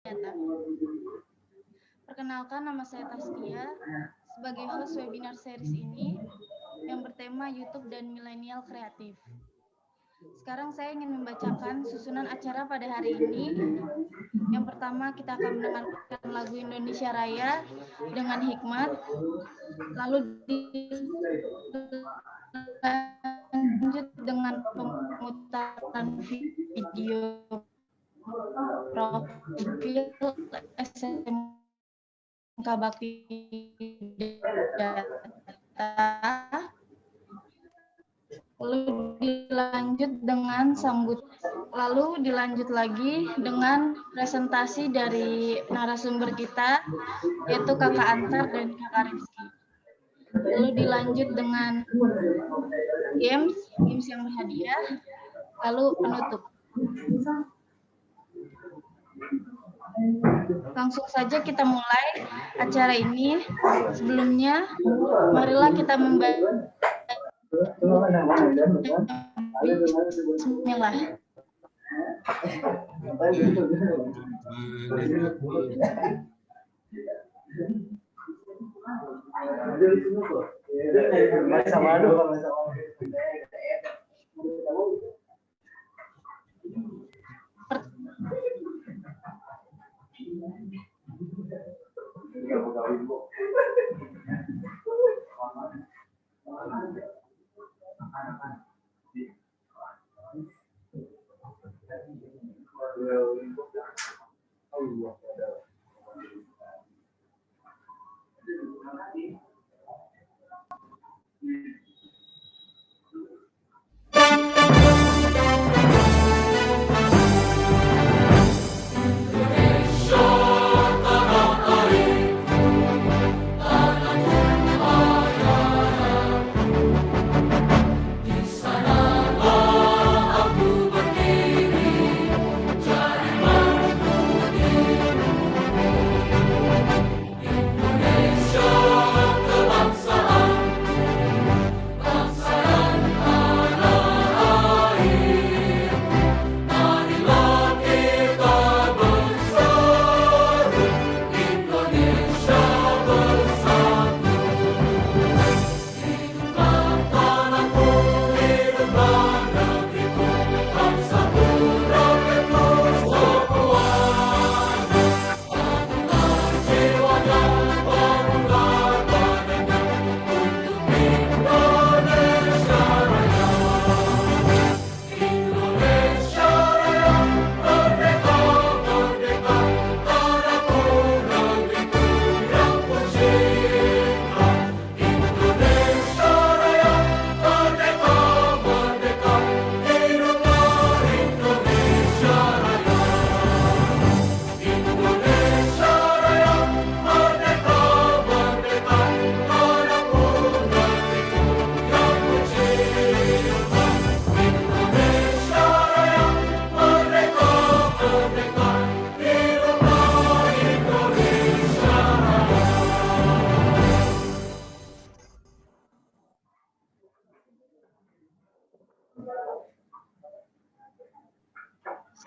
Data. Perkenalkan, nama saya Taskia sebagai host webinar series ini yang bertema YouTube dan Milenial Kreatif. Sekarang saya ingin membacakan susunan acara pada hari ini. Yang pertama kita akan mendengarkan lagu Indonesia Raya dengan Hikmat, lalu dilanjut dengan pemutaran video profil SMK Bakti Data, lalu dilanjut lagi dengan presentasi dari narasumber kita, yaitu Kakak Antar dan Kakak Rizky. Lalu dilanjut dengan games yang berhadiah, lalu penutup. Langsung saja kita mulai acara ini. Sebelumnya, marilah kita membaca Bismillah.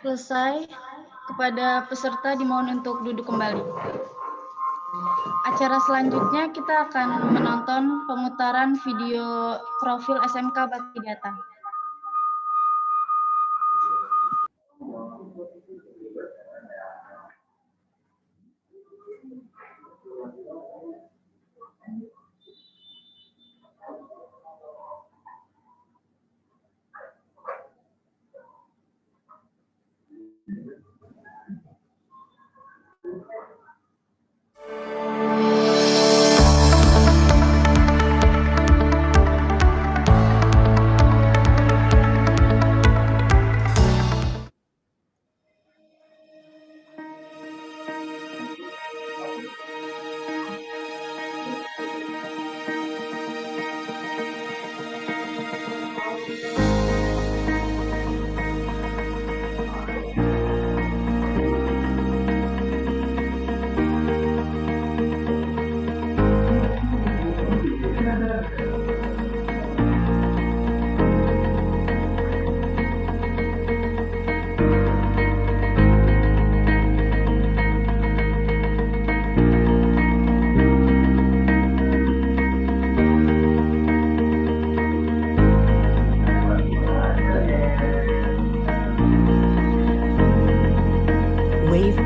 Selesai, kepada peserta dimohon untuk duduk kembali. Acara selanjutnya kita akan menonton pemutaran video profil SMK Bakti Data.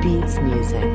Beats Music.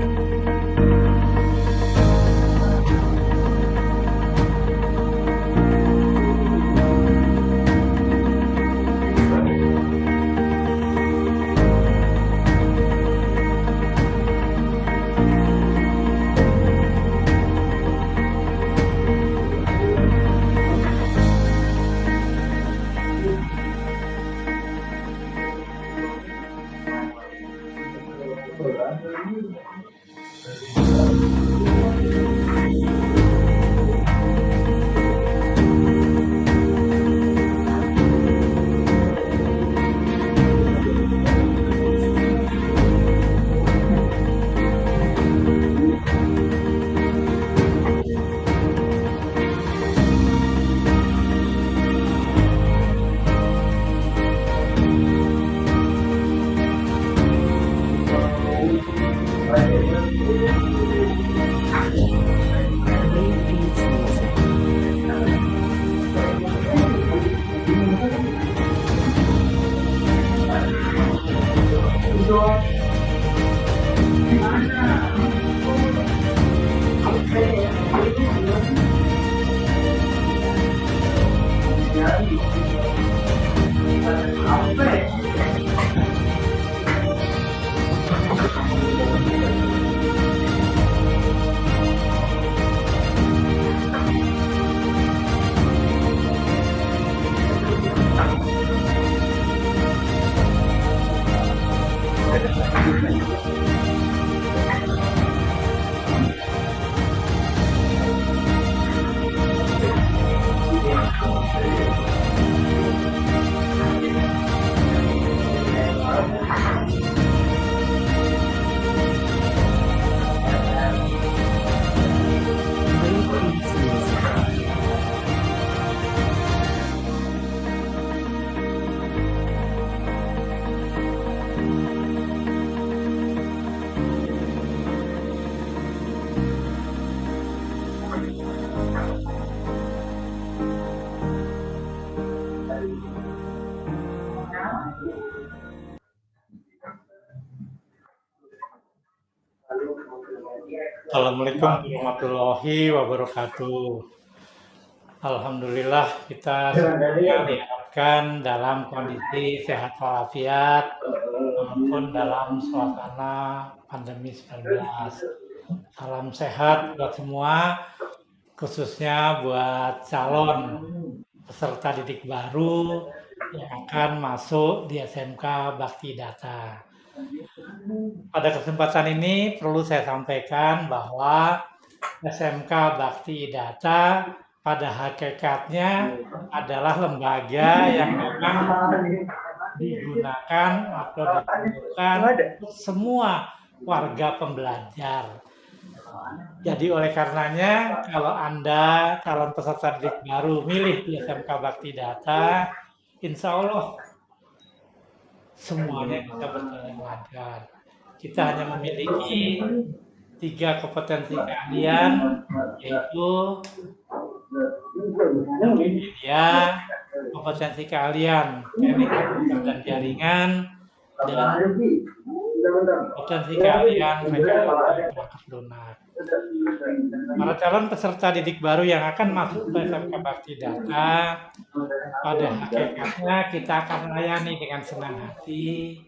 Assalamualaikum warahmatullahi wabarakatuh. Alhamdulillah kita semuanya diharapkan dalam kondisi sehat walafiat maupun dalam suasana pandemi 19. Salam sehat buat semua, khususnya buat calon peserta didik baru yang akan masuk di SMK Bakti Data. Pada kesempatan ini perlu saya sampaikan bahwa SMK Bakti Data pada hakikatnya adalah lembaga yang memang digunakan atau diperlukan untuk semua warga pembelajar. Jadi oleh karenanya kalau Anda calon peserta didik baru milih di SMK Bakti Data, insya Allah semuanya bisa berjalan lancar. Kita hanya memiliki 3 kompetensi keahlian, yaitu media, kompetensi keahlian teknik komputer dan jaringan, dan kompetensi keahlian mekanika perangkat lunak. Para calon peserta didik baru yang akan masuk ke SMK Bakti Data, pada hakikatnya kita akan layani dengan senang hati.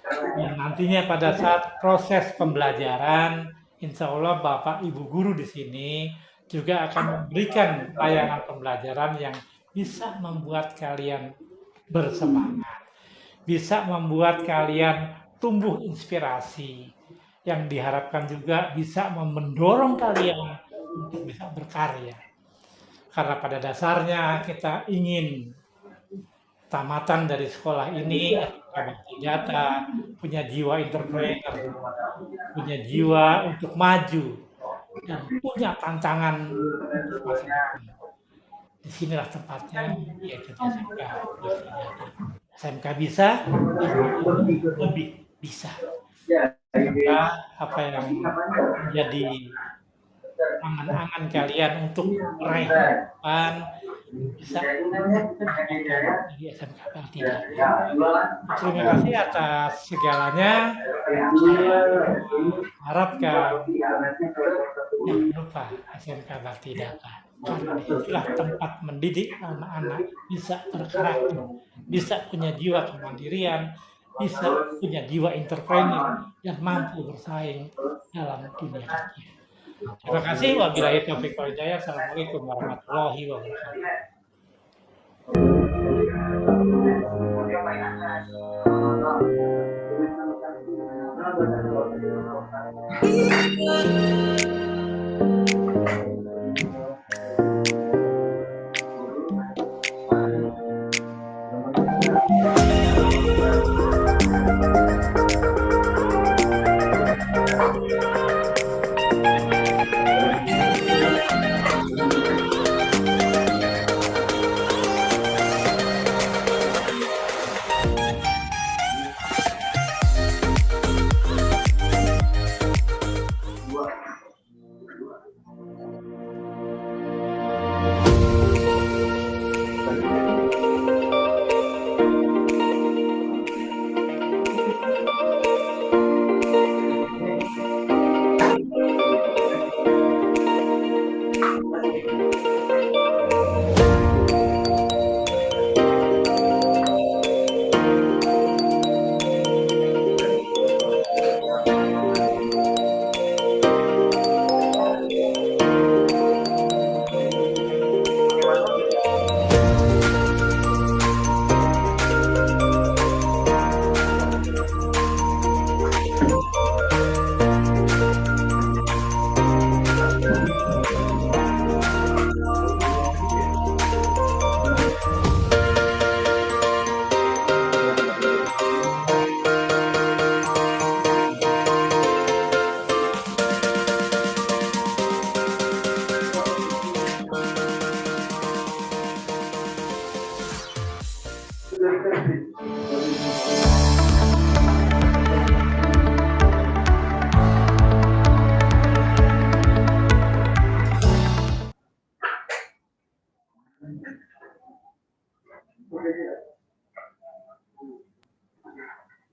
Dan nantinya pada saat proses pembelajaran, insya Allah Bapak Ibu guru di sini juga akan memberikan layanan pembelajaran yang bisa membuat kalian bersemangat, bisa membuat kalian tumbuh inspirasi, yang diharapkan juga bisa mendorong kalian untuk bisa berkarya. Karena pada dasarnya kita ingin tamatan dari sekolah ini, Bakti Data, punya jiwa entrepreneur, punya jiwa untuk maju, dan punya tantangan untuk masa depan. Disinilah tempatnya, yaitu di SMK Bakti Data. SMK bisa, lebih bisa. Maka apa yang menjadi angan-angan kalian untuk meraih harapan, bisa di SMK Bakti Data. Terima kasih atas segalanya. Harapkan jangan lupa SMK Bakti Data. Karena itulah tempat mendidik anak-anak bisa berkarakter, bisa punya jiwa kemandirian, bisa punya jiwa entrepreneur dan mampu bersaing dalam dunia kerja. Terima kasih. Wabillahi taufiq wal hidayah. Assalamualaikum warahmatullahi wabarakatuh.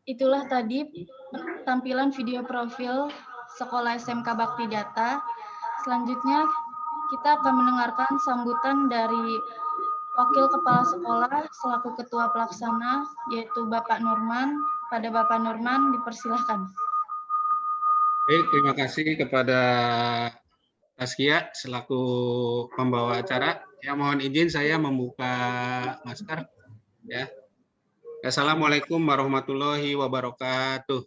Itulah tadi tampilan video profil Sekolah SMK Bakti Data. Selanjutnya kita akan mendengarkan sambutan dari Wakil Kepala Sekolah selaku Ketua Pelaksana, yaitu Bapak Nurman. Pada Bapak Nurman, dipersilahkan. Baik, terima kasih kepada Taskia selaku pembawa acara. Ya, mohon izin saya membuka masker. Ya. Assalamualaikum warahmatullahi wabarakatuh.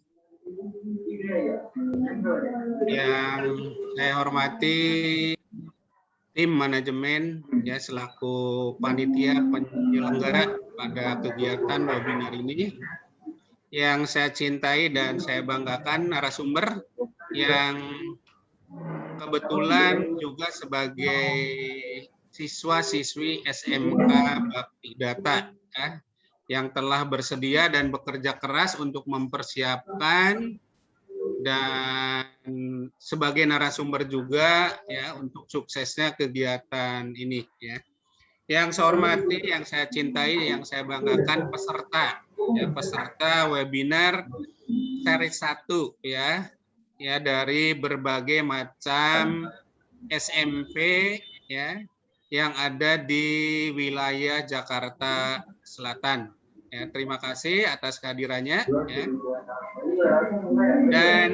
Yang saya hormati tim manajemen ya selaku panitia penyelenggara pada kegiatan webinar ini. Yang saya cintai dan saya banggakan narasumber yang kebetulan juga sebagai siswa-siswi SMK Bakti Data ya, yang telah bersedia dan bekerja keras untuk mempersiapkan dan sebagai narasumber juga ya untuk suksesnya kegiatan ini ya. Yang saya hormati, yang saya cintai, yang saya banggakan peserta ya, peserta webinar seri 1 ya. Ya dari berbagai macam SMP ya yang ada di wilayah Jakarta Selatan. Ya, terima kasih atas kehadirannya. Ya. Dan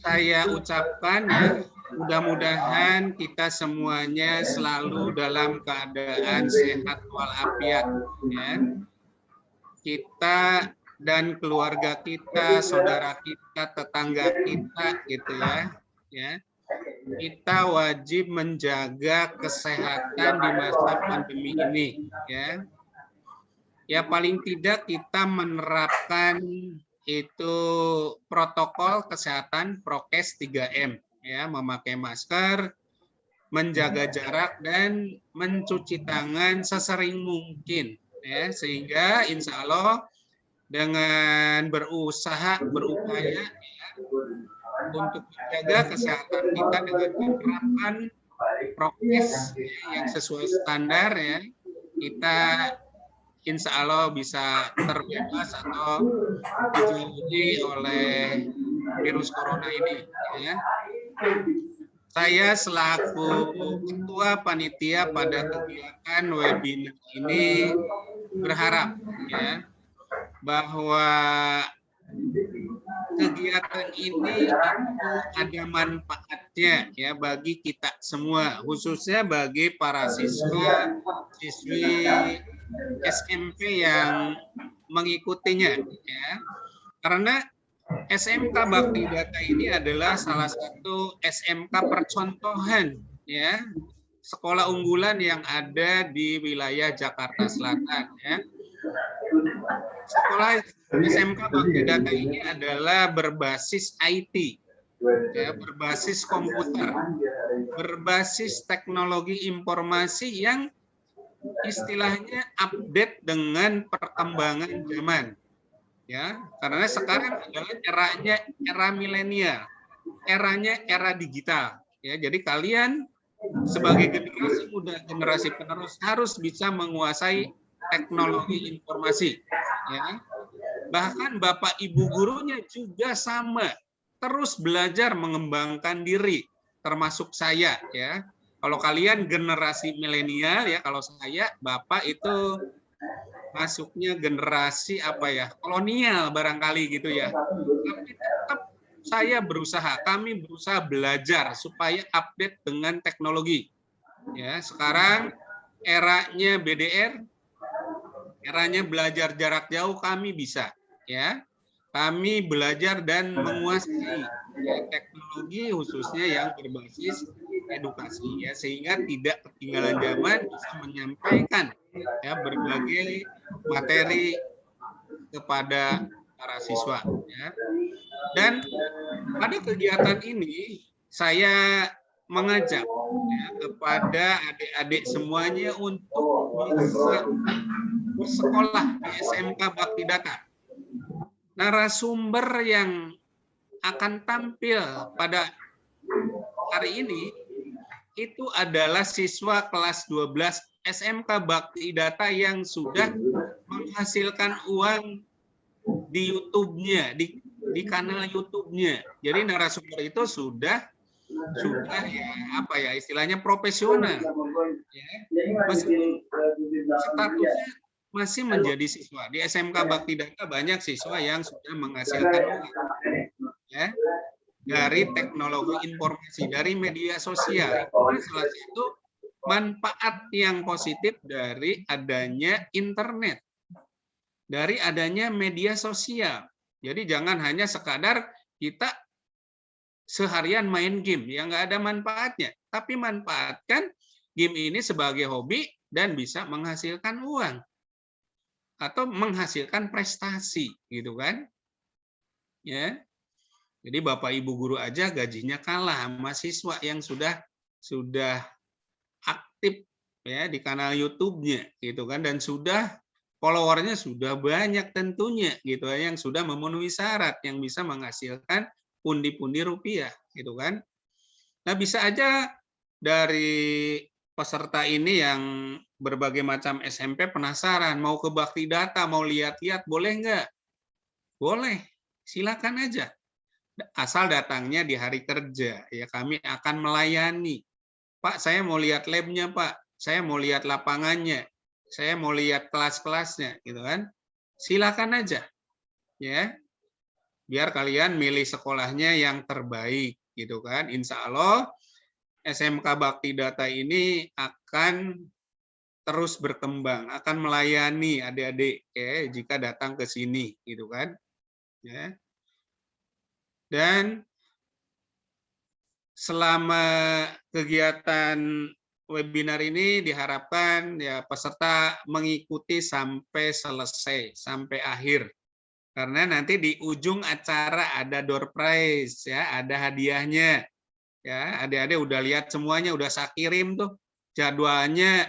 saya ucapkan ya, mudah-mudahan kita semuanya selalu dalam keadaan sehat walafiat. Ya. Kita dan keluarga kita, saudara kita, tetangga kita, gitu ya. Ya. Kita wajib menjaga kesehatan di masa pandemi ini, ya. Ya paling tidak kita menerapkan itu protokol kesehatan prokes 3M, ya, memakai masker, menjaga jarak dan mencuci tangan sesering mungkin, ya, sehingga insya Allah dengan berupaya ya, untuk menjaga kesehatan kita dengan penerapan prokes yang sesuai standar ya, kita insya Allah bisa terbebas atau dijauhi oleh virus corona ini. Ya. Saya selaku ketua panitia pada kegiatan webinar ini berharap ya bahwa kegiatan ini ada manfaatnya ya bagi kita semua, khususnya bagi para siswa siswi SMP yang mengikutinya ya. Karena SMK Bakti Data ini adalah salah satu SMK percontohan ya, sekolah unggulan yang ada di wilayah Jakarta Selatan ya. Sekolah SMK Bakti Data ini adalah berbasis IT ya, berbasis komputer, berbasis teknologi informasi yang istilahnya update dengan perkembangan zaman. Ya, karena sekarang adalah era milenial, era digital. Ya, jadi kalian sebagai generasi muda, generasi penerus harus bisa menguasai teknologi informasi. Ya, bahkan bapak ibu gurunya juga sama, terus belajar mengembangkan diri, termasuk saya. Ya, kalau kalian generasi milenial ya, kalau saya bapak itu masuknya generasi apa ya, kolonial barangkali gitu ya. Tapi tetap kami berusaha belajar supaya update dengan teknologi. Ya, sekarang eranya BDR, eranya belajar jarak jauh, kami bisa ya. Kami belajar dan menguasai ya, teknologi khususnya yang berbasis edukasi ya, sehingga tidak ketinggalan zaman, bisa menyampaikan ya berbagai materi kepada para siswa ya. Dan pada kegiatan ini saya mengajak ya, kepada adik-adik semuanya untuk bisa bersekolah di SMK Bakti Data. Narasumber yang akan tampil pada hari ini itu adalah siswa kelas 12 SMK Bakti Data yang sudah menghasilkan uang di YouTube-nya, di kanal YouTube-nya. Jadi narasumber itu sudah ya apa ya istilahnya profesional. Ya. Meskipun statusnya masih menjadi siswa. Di SMK Bakti Data banyak siswa yang sudah menghasilkan uang. Ya. Dari teknologi informasi, dari media sosial. Itu salah satu manfaat yang positif dari adanya internet, dari adanya media sosial. Jadi jangan hanya sekadar kita seharian main game yang nggak ada manfaatnya, tapi manfaatkan game ini sebagai hobi dan bisa menghasilkan uang atau menghasilkan prestasi, gitu kan? Ya. Jadi Bapak Ibu guru aja gajinya kalah sama siswa yang sudah aktif ya di kanal YouTube-nya gitu kan, dan sudah followernya sudah banyak tentunya gitu yang sudah memenuhi syarat yang bisa menghasilkan pundi-pundi rupiah gitu kan. Nah, bisa aja dari peserta ini yang berbagai macam SMP penasaran mau ke Bakti Data, mau lihat-lihat, boleh nggak? Boleh, silakan aja. Asal datangnya di hari kerja ya, kami akan melayani. Pak, saya mau lihat lab-nya, Pak. Saya mau lihat lapangannya. Saya mau lihat kelas-kelasnya, gitu kan? Silakan aja. Ya. Biar kalian milih sekolahnya yang terbaik, gitu kan? Insya Allah SMK Bakti Data ini akan terus berkembang, akan melayani adik-adik ya jika datang ke sini, gitu kan? Ya. Dan selama kegiatan webinar ini diharapkan ya peserta mengikuti sampai selesai, sampai akhir. Karena nanti di ujung acara ada door prize ya, ada hadiahnya. Ya, adik-adik udah lihat semuanya, udah saya kirim tuh jadwalnya,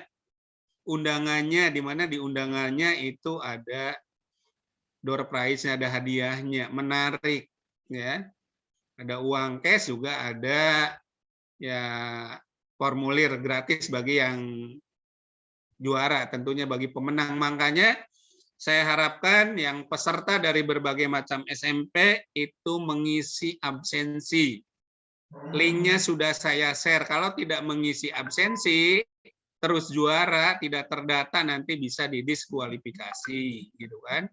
undangannya, di mana di undangannya itu ada door prize-nya, ada hadiahnya, menarik ya. Ada uang cash juga ada, ya formulir gratis bagi yang juara, tentunya bagi pemenang. Makanya saya harapkan yang peserta dari berbagai macam SMP itu mengisi absensi. Linknya sudah saya share. Kalau tidak mengisi absensi, terus juara, tidak terdata, nanti bisa didiskualifikasi, gitu kan.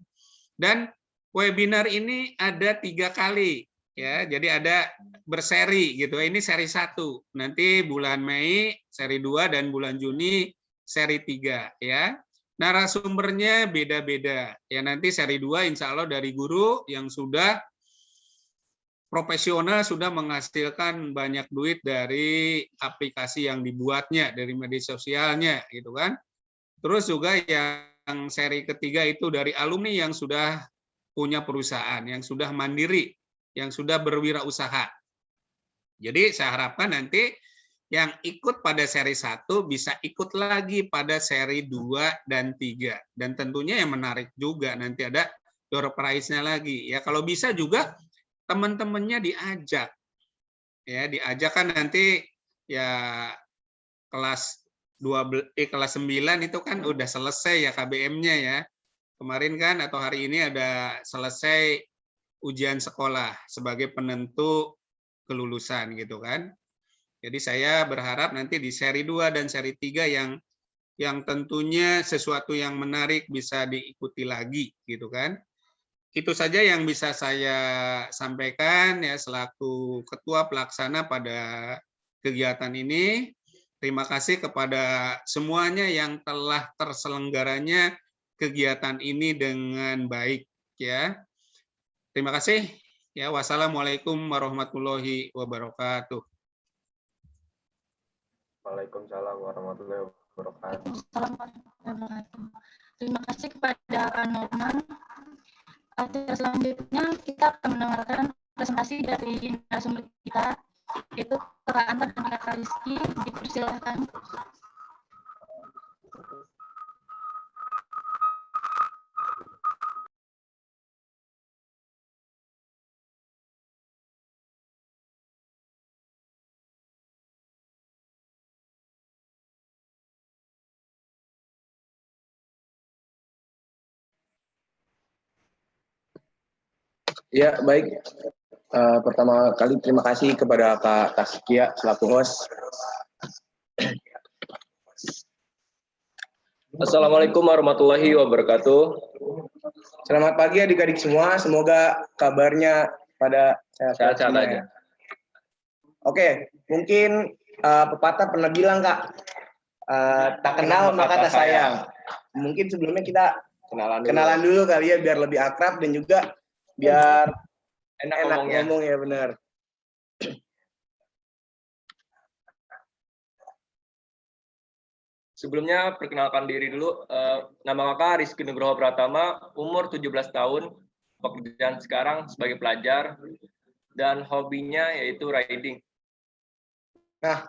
Dan webinar ini ada 3 kali, ya. Jadi ada berseri, gitu. Ini seri 1. Nanti bulan Mei seri 2 dan bulan Juni seri 3, ya. Narasumbernya beda-beda. Ya, nanti seri 2 insya Allah dari guru yang sudah profesional, sudah menghasilkan banyak duit dari aplikasi yang dibuatnya, dari media sosialnya, gitu kan. Terus juga yang seri ketiga itu dari alumni yang sudah punya perusahaan, yang sudah mandiri, yang sudah berwirausaha. Jadi saya harapkan nanti yang ikut pada seri 1 bisa ikut lagi pada seri 2 dan 3. Dan tentunya yang menarik juga nanti ada door prize-nya lagi. Ya, kalau bisa juga teman-temannya diajak. Ya, diajak kan nanti ya kelas 9 itu kan udah selesai ya KBM-nya ya. Kemarin kan atau hari ini ada selesai ujian sekolah sebagai penentu kelulusan gitu kan. Jadi saya berharap nanti di seri 2 dan seri 3 yang tentunya sesuatu yang menarik bisa diikuti lagi gitu kan. Itu saja yang bisa saya sampaikan ya selaku ketua pelaksana pada kegiatan ini. Terima kasih kepada semuanya yang telah terselenggaranya kegiatan ini dengan baik ya. Terima kasih. Ya, wassalamualaikum warahmatullahi wabarakatuh. Waalaikumsalam warahmatullahi wabarakatuh. Terima kasih kepada Pak Norman. Selanjutnya kita akan mendengarkan presentasi dari narasumber kita, yaitu Kak Antar dan Kak Rizky. Dipersilakan. Ya, baik. Pertama kali terima kasih kepada Kak Taskia selaku host. Assalamualaikum warahmatullahi wabarakatuh. Selamat pagi adik-adik semua. Semoga kabarnya pada sehat-sehat aja. Oke, mungkin pepatah pernah bilang Kak, tak kenal maka tak sayang. Mungkin sebelumnya kita kenalan dulu kali ya biar lebih akrab dan juga biar enak ngomong ya, benar. Sebelumnya perkenalkan diri dulu, nama kakak Rizky Nugroho Pratama, umur 17 tahun, pekerjaan sekarang sebagai pelajar, dan hobinya yaitu riding. Nah,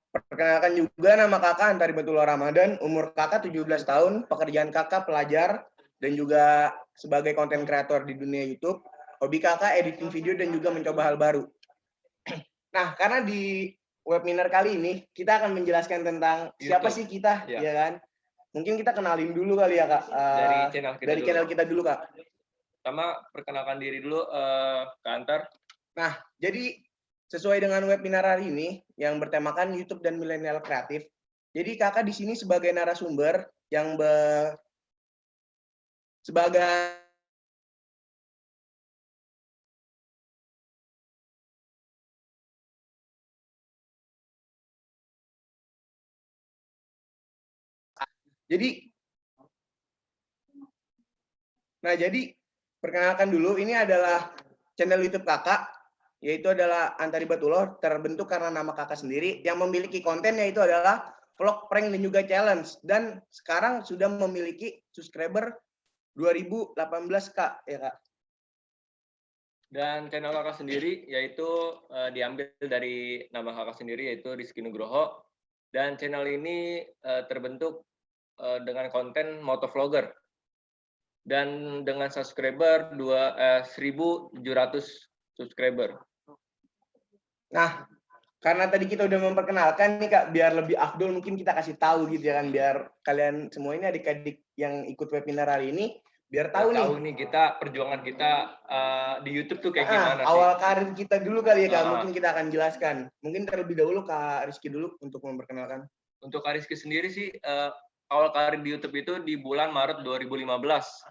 perkenalkan juga nama kakak Antari Batullah Ramadan, umur kakak 17 tahun, pekerjaan kakak pelajar, dan juga sebagai konten kreator di dunia YouTube. Hobi kakak editing video dan juga mencoba hal baru. Nah, karena di webinar kali ini kita akan menjelaskan tentang YouTube. Siapa sih kita, ya kan? Mungkin kita kenalin dulu kali ya Kak. Dari channel kita dulu Kak. Sama perkenalkan diri dulu Kak Antar. Nah, jadi sesuai dengan webinar hari ini yang bertemakan YouTube dan milenial kreatif. Jadi kakak di sini sebagai narasumber yang sebagai jadi perkenalkan dulu, ini adalah channel YouTube kakak, yaitu adalah Antari Batullah, terbentuk karena nama kakak sendiri, yang memiliki konten yaitu adalah vlog, prank, dan juga challenge. Dan sekarang sudah memiliki subscriber 2018 Kak, ya Kak. Dan channel kakak sendiri yaitu diambil dari nama kakak sendiri yaitu Rizky Nugroho. Dan channel ini terbentuk dengan konten motovlogger dan dengan subscriber 1.700 subscriber. Nah, karena tadi kita udah memperkenalkan nih Kak, biar lebih afdol mungkin kita kasih tahu gitu ya kan, biar kalian semua ini adik-adik yang ikut webinar hari ini biar tahu nih kita perjuangan kita di YouTube tuh kayak gimana sih. awal karir kita dulu kali ya Kak, Ah. mungkin kita akan jelaskan. Mungkin terlebih dahulu Kak Rizky dulu untuk memperkenalkan. Untuk Kak Rizky sendiri sih awal karir di YouTube itu di bulan Maret 2015.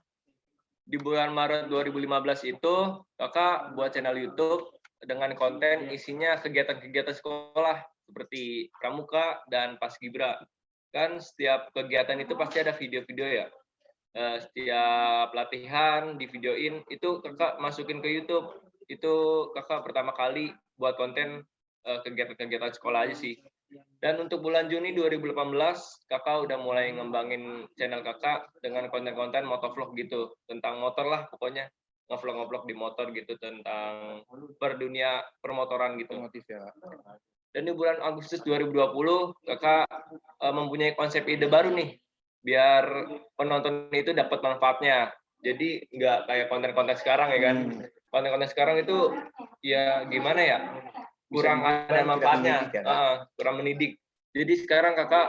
Di bulan Maret 2015 itu Kakak buat channel YouTube dengan konten isinya kegiatan-kegiatan sekolah seperti pramuka dan paskibra. Kan setiap kegiatan itu pasti ada video-video ya. Setiap latihan di videoin itu Kakak masukin ke YouTube. Itu Kakak pertama kali buat konten kegiatan-kegiatan sekolah aja sih. Dan untuk bulan Juni 2018 Kakak udah mulai ngembangin channel Kakak dengan konten-konten motovlog gitu, tentang motor lah pokoknya, ngevlog di motor gitu, tentang dunia permotoran gitu. Motif ya. Dan di bulan Agustus 2020 Kakak mempunyai konsep ide baru nih, biar penonton itu dapat manfaatnya. Jadi nggak kayak konten-konten sekarang ya kan. Konten-konten sekarang itu ya gimana ya, kurang ada manfaatnya, kurang mendidik. Jadi sekarang Kakak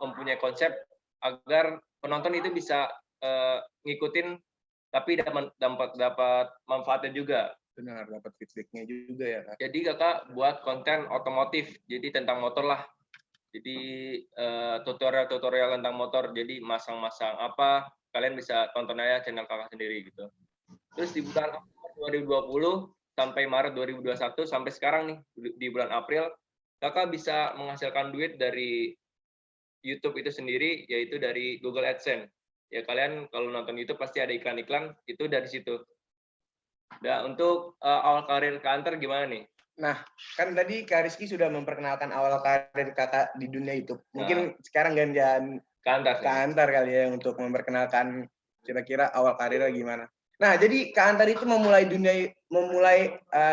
mempunyai konsep agar penonton itu bisa ngikutin tapi dapat manfaatnya juga. Benar, dapat feedbacknya juga ya Kak. Jadi Kakak buat konten otomotif, jadi tentang motor lah. Jadi tutorial tentang motor, jadi masang-masang apa, kalian bisa tonton aja channel Kakak sendiri gitu. Terus di bulan 2020 sampai Maret 2021 sampai sekarang nih di bulan April, Kakak bisa menghasilkan duit dari YouTube itu sendiri, yaitu dari Google AdSense. Ya kalian kalau nonton YouTube pasti ada iklan-iklan, itu dari situ. Nah, untuk awal karir Kak Antar gimana nih? Nah, kan tadi Kak Rizky sudah memperkenalkan awal karir Kakak di dunia YouTube. Mungkin sekarang gantian Kak Antar kali ya untuk memperkenalkan kira-kira awal karirnya gimana. Nah, jadi Kak Antar itu memulai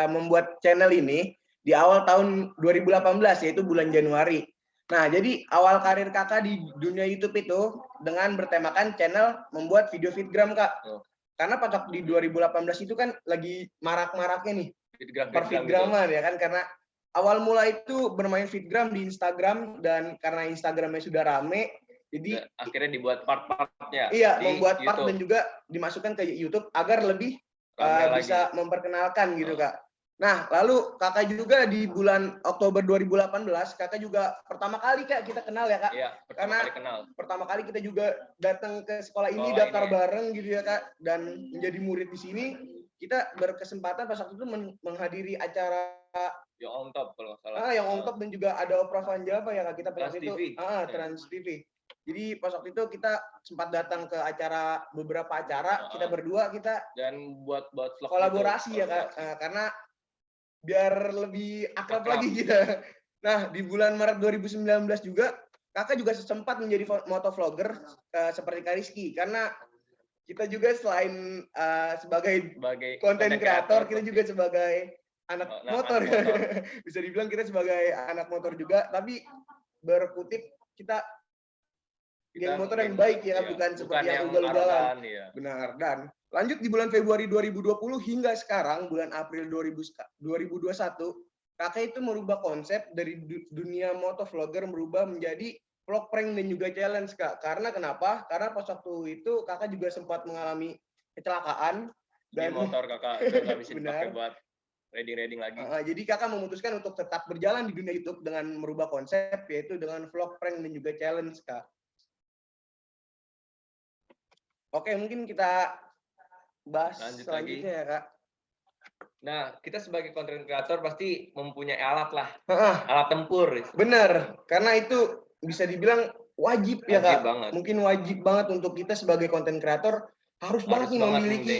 membuat channel ini di awal tahun 2018, yaitu bulan Januari. Nah, jadi awal karir Kakak di dunia YouTube itu dengan bertemakan channel membuat video fitgram, Kak. Karena pada di 2018 itu kan lagi marak-maraknya nih perfitgraman gitu. Ya kan, karena awal mula itu bermain fitgram di Instagram, dan karena Instagramnya sudah rame, jadi akhirnya dibuat part-partnya. Iya, membuat part dan juga dimasukkan ke YouTube agar lebih bisa memperkenalkan gitu Kak. Nah, lalu Kakak juga di bulan Oktober 2018, Kakak juga pertama kali Kak kita kenal ya Kak. Iya, pertama kali kita juga datang ke sekolah ini, daftar bareng gitu ya Kak, dan menjadi murid di sini. Kita berkesempatan pas waktu itu menghadiri acara yang on top kalau salah. Yang on top, dan juga ada Opera Van Java ya Kak, kita Trans itu TV. Trans TV. Jadi pas waktu itu kita sempat datang ke beberapa acara, kita berdua dan buat kolaborasi gitu ya Kak, karena biar lebih akrab lagi kita. Nah, di bulan Maret 2019 juga Kakak juga sempat menjadi motovlogger seperti Kak Rizky, karena kita juga selain sebagai konten kreator, kita juga sebagai anak motor. Bisa dibilang kita sebagai anak motor juga, tapi berkutip kita geng motor yang baik ya, bukan seperti yang ugal-ugalan. Benar. Dan lanjut di bulan Februari 2020 hingga sekarang bulan April 2021, Kakak itu merubah konsep dari dunia motovlogger merubah menjadi vlog prank dan juga challenge Kak. Karena kenapa? Karena pas waktu itu Kakak juga sempat mengalami kecelakaan dan di motor Kakak nggak bisa dipakai buat riding lagi. Jadi Kakak memutuskan untuk tetap berjalan di dunia YouTube dengan merubah konsep, yaitu dengan vlog prank dan juga challenge Kak. Oke, mungkin kita bahas selanjutnya ya Kak. Nah, kita sebagai content creator pasti mempunyai alat lah, alat tempur. Bener, karena itu bisa dibilang wajib ya Kak. Banget. Mungkin wajib banget untuk kita sebagai content creator harus banget nih memiliki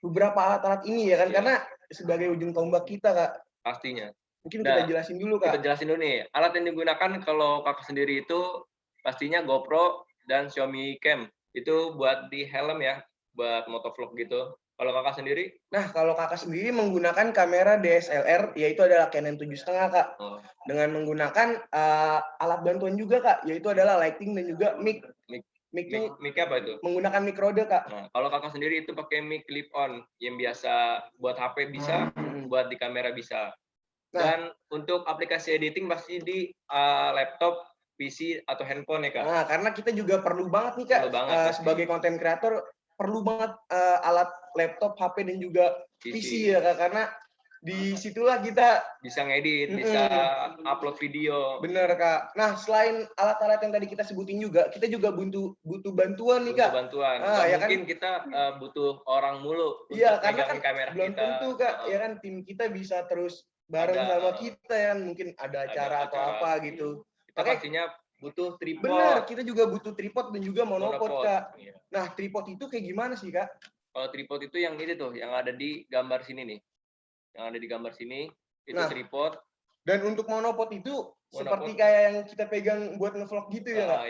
beberapa alat-alat ini ya kan, karena sebagai ujung tombak kita Kak. Pastinya. Mungkin kita jelasin dulu Kak. Kita jelasin dulu nih, alat yang digunakan kalau Kakak sendiri itu pastinya GoPro dan Xiaomi Cam. Itu buat di helm ya, buat motovlog gitu. Kalau Kakak sendiri? Nah, kalau Kakak sendiri menggunakan kamera DSLR, yaitu adalah Canon 7,5 Kak. Dengan menggunakan alat bantuan juga Kak, yaitu adalah lighting dan juga mic. Mic apa itu? Menggunakan mic Rode Kak. Nah, kalau Kakak sendiri itu pakai mic clip on yang biasa buat HP bisa, buat di kamera bisa. Dan untuk aplikasi editing pasti di laptop, PC atau handphone ya Kak. Nah, karena kita juga perlu banget nih Kak, Perlu banget, sebagai konten kreator perlu banget alat laptop, HP dan juga PC ya Kak, karena disitulah kita bisa ngedit, bisa upload video. Bener Kak. Nah, selain alat-alat yang tadi kita sebutin juga, kita juga butuh bantuan nih Kak. Bantuan. Ya mungkin kan? Kita butuh orang mulu Iya, untuk karena megangin kan kamera belum kita. tentu Kak, ya kan tim kita bisa terus bareng sama kita ya, mungkin ada acara atau apa gitu. Kita pastinya butuh tripod. Benar, kita juga butuh tripod dan juga monopod Kak. Iya. Nah, tripod itu kayak gimana sih Kak? Kalau tripod itu yang ini tuh, yang ada di gambar sini nih. Yang ada di gambar sini itu tripod. Dan untuk monopod itu seperti kayak yang kita pegang buat ngevlog gitu ya Kak?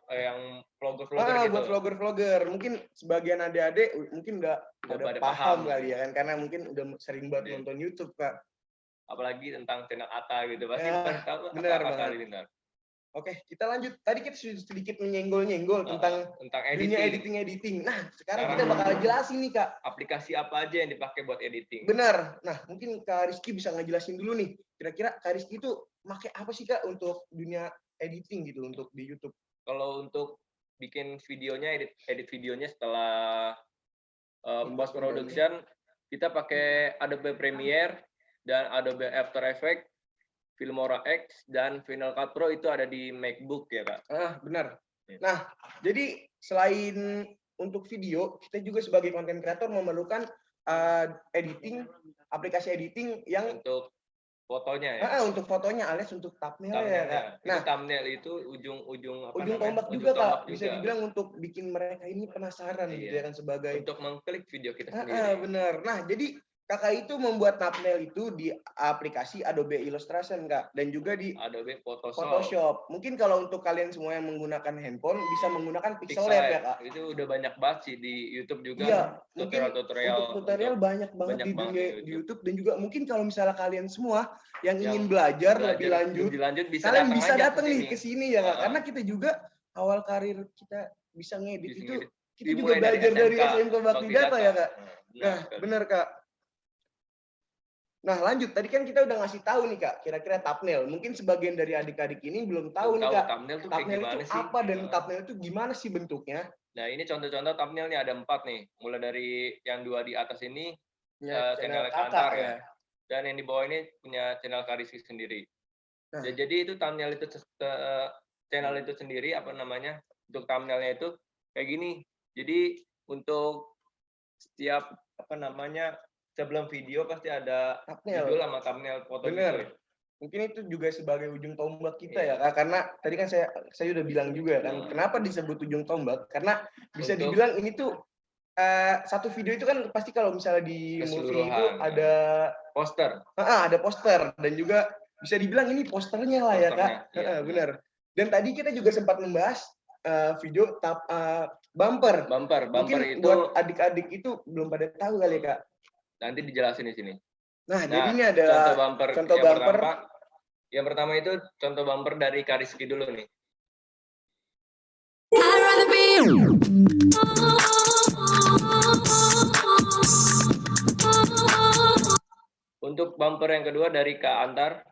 Yang vlogger-vlogger gitu. Buat vlogger-vlogger. Mungkin sebagian adik-adik mungkin nggak paham kali ya kan, karena mungkin udah sering banget nonton YouTube Kak. Apalagi tentang channel Atta gitu, pasti tahu benar apa banget. kali ini. Oke, kita lanjut. Tadi kita sudah sedikit menyenggol-nyenggol tentang dunia editing. Nah, sekarang kita bakal jelasin nih Kak. Aplikasi apa aja yang dipakai buat editing. Benar. Nah, mungkin Kak Rizky bisa ngejelasin dulu nih. Kira-kira Kak Rizky itu pakai apa sih Kak untuk dunia editing gitu, untuk di YouTube? Kalau untuk bikin videonya, edit videonya setelah post production, kita pakai Adobe Premiere dan Adobe After Effects, Filmora X, dan Final Cut Pro itu ada di MacBook ya Kak. Benar. Nah, jadi selain untuk video, kita juga sebagai konten kreator memerlukan aplikasi editing yang untuk fotonya ya. Untuk fotonya alias untuk thumbnail ya Kak. Nah, thumbnail itu ujung tombak juga Kak. Bisa dibilang untuk bikin mereka ini penasaran gitu ya kan, sebagai untuk mengklik video kita sendiri. Benar. Nah, jadi Kakak itu membuat thumbnail itu di aplikasi Adobe Illustration Kak, dan juga di Adobe Photoshop. Mungkin kalau untuk kalian semua yang menggunakan handphone bisa menggunakan Pixel Lab ya Kak. Itu udah banyak banget sih di YouTube juga. Iya, tutorial banyak banget di dunia di YouTube, dan juga mungkin kalau misalnya kalian semua yang ingin belajar lebih lanjut, kalian bisa datang nih ke sini ya Kak. Karena kita juga awal karir kita bisa ngedit itu kita juga belajar dari SMK Bakti Data ya Kak. Nah, benar Kak. Nah, lanjut. Tadi kan kita udah ngasih tahu nih Kak, kira-kira thumbnail. Mungkin sebagian dari adik-adik ini belum tahu nih Kak, thumbnail itu apa dan thumbnail itu gimana sih bentuknya? Nah, ini contoh-contoh thumbnail nih, ada 4 nih. Mulai dari yang 2 di atas ini channel Kakak ya. Dan yang di bawah ini punya channel Kak Rizky sendiri. Nah, jadi itu thumbnail itu channel itu sendiri untuk thumbnailnya itu kayak gini. Jadi untuk setiap sebelum video pasti ada judul sama thumbnail foto. Bener. Gitu. Mungkin itu juga sebagai ujung tombak kita ya Kak, karena tadi kan saya udah bilang juga kan, kenapa disebut ujung tombak? Karena bisa dibilang ini tuh satu video itu kan pasti kalau misalnya di movie itu ada poster. Ada poster, dan juga bisa dibilang ini posternya lah ya Kak. Benar. Dan tadi kita juga sempat membahas video bumper. Mungkin itu buat adik-adik itu belum pada tahu kali ya Kak. Nanti dijelasin di sini. Nah, jadi ini adalah contoh bumper. Yang pertama itu contoh bumper dari Kak Rizky dulu nih. Untuk bumper yang kedua dari Kak Antar.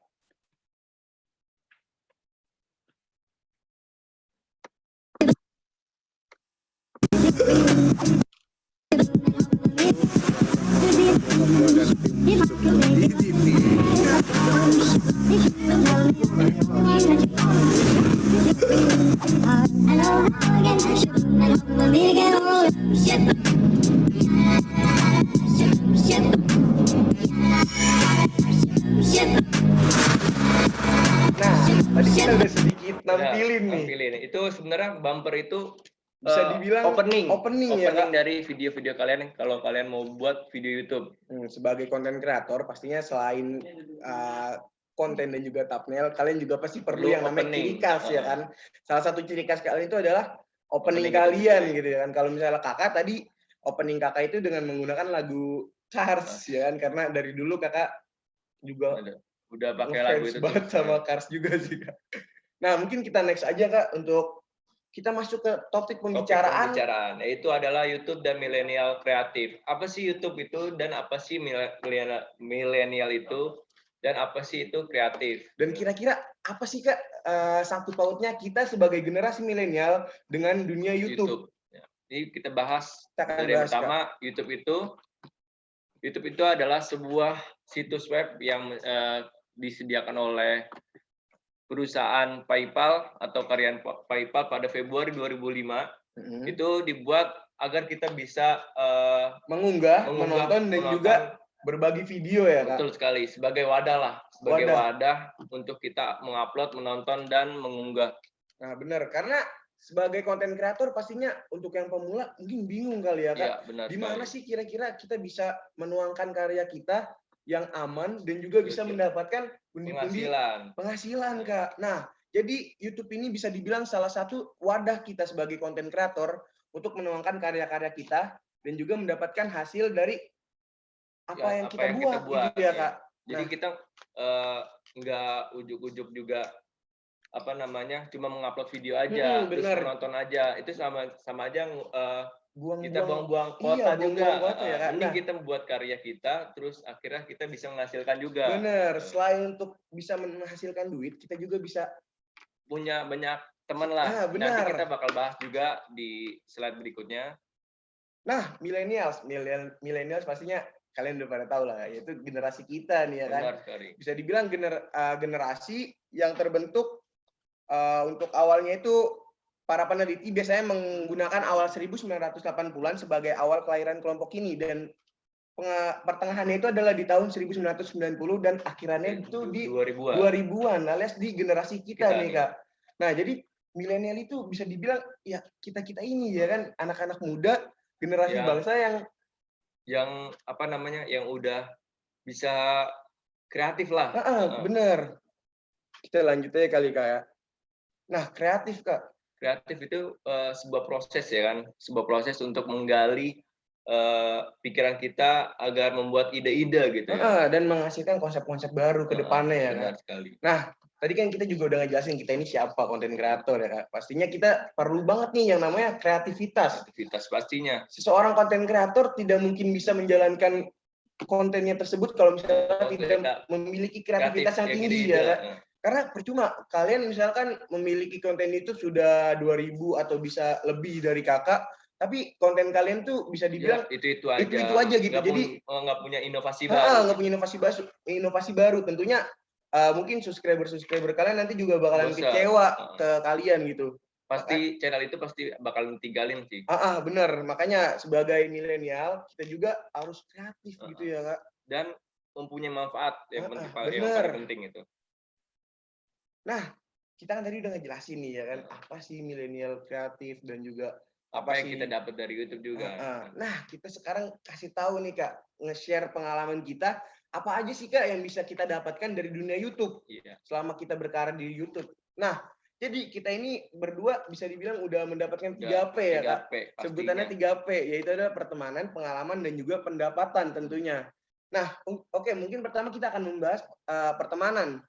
Tadi kita udah sedikit nampilin nih. Itu sebenarnya bumper itu bisa dibilang opening ya Kak, dari video-video kalian kalau kalian mau buat video YouTube. Sebagai konten kreator pastinya selain konten dan juga thumbnail, kalian juga pasti perlu yang namanya ciri khas ya kan. Salah satu ciri khas kalian itu adalah opening kalian gitu ya kan. Kalau misalnya Kakak tadi opening Kakak itu dengan menggunakan lagu Cars ya kan, karena dari dulu Kakak juga udah pakai lagu itu banget sama Cars juga sih Kak. Nah, mungkin kita next aja Kak, untuk kita masuk ke topik pembicaraan, yaitu adalah YouTube dan milenial kreatif. Apa sih YouTube itu dan apa sih milenial itu? dan apa sih itu kreatif. Dan kira-kira apa sih Kak sangkut pautnya kita sebagai generasi milenial dengan dunia YouTube? Ya. Jadi kita bahas Kita akan dari yang bahas, pertama, YouTube itu adalah sebuah situs web yang disediakan oleh perusahaan PayPal atau karyawan PayPal pada Februari 2005. Itu dibuat agar kita bisa mengunggah, menonton, dan juga berbagi video ya Kak? Betul sekali, sebagai wadah lah. Sebagai wadah untuk kita mengupload, menonton, dan mengunggah. Nah benar, karena sebagai konten kreator pastinya untuk yang pemula mungkin bingung kali ya Kak. Iya, benar Di mana sekali. sih kira-kira kita bisa menuangkan karya kita yang aman dan juga bisa mendapatkan pundi-pundi penghasilan Kak. Nah, jadi YouTube ini bisa dibilang salah satu wadah kita sebagai konten kreator untuk menuangkan karya-karya kita dan juga mendapatkan hasil dari apa yang kita buat gitu ya Kak. Jadi kita nggak ujuk-ujuk juga cuma mengupload video aja, terus menonton aja, itu sama aja kita buang-buang kuota juga. Ya, Kak. Mending kita membuat karya kita, terus akhirnya kita bisa menghasilkan juga. Bener, selain untuk bisa menghasilkan duit, kita juga bisa punya banyak teman lah. Nanti kita bakal bahas juga di slide berikutnya. Nah, millennials pastinya kalian udah pada tahu lah, yaitu generasi kita nih ya kan. Benar sekali. Bisa dibilang generasi yang terbentuk untuk awalnya itu para peneliti biasanya menggunakan awal 1980-an sebagai awal kelahiran kelompok ini, dan pertengahannya itu adalah di tahun 1990 dan akhirannya itu di 2000-an alias di generasi kita nih Kak. Nah, jadi milenial itu bisa dibilang ya kita ini ya kan, anak-anak muda generasi bangsa yang udah bisa kreatif lah. Bener. Kita lanjut aja kali Kak ya. Nah, kreatif Kak. Kreatif itu sebuah proses ya kan, sebuah proses untuk menggali pikiran kita agar membuat ide-ide gitu ya. Dan menghasilkan konsep-konsep baru ke depannya ya kan. Benar sekali. Nah, tadi kan kita juga udah ngejelasin kita ini siapa konten kreator ya Kak. Pastinya kita perlu banget nih yang namanya kreativitas. Kreativitas pastinya. Seseorang konten kreator tidak mungkin bisa menjalankan kontennya tersebut kalau misalnya tidak memiliki kreativitas yang tinggi ya Kak. Karena percuma kalian misalkan memiliki konten itu sudah 2000 atau bisa lebih dari Kakak, tapi konten kalian tuh bisa dibilang itu aja gitu. Jadi nggak punya inovasi baru. Nggak punya inovasi baru. Tentunya mungkin subscriber kalian nanti juga bakalan kecewa ke kalian gitu. Pasti channel itu pasti bakal tinggalin sih. Bener. Makanya sebagai milenial kita juga harus kreatif gitu ya Kak. Dan mempunyai manfaat yang paling penting itu. Nah, kita kan tadi udah ngejelasin nih ya kan, apa sih milenial kreatif dan juga apa yang kita dapat dari YouTube juga. Nah, kita sekarang kasih tahu nih Kak, nge-share pengalaman kita, apa aja sih Kak yang bisa kita dapatkan dari dunia YouTube selama kita berkarir di YouTube. Nah, jadi kita ini berdua bisa dibilang udah mendapatkan 3P ya Kak. Sebutannya 3P, yaitu ada pertemanan, pengalaman, dan juga pendapatan tentunya. Nah, oke, mungkin pertama kita akan membahas pertemanan.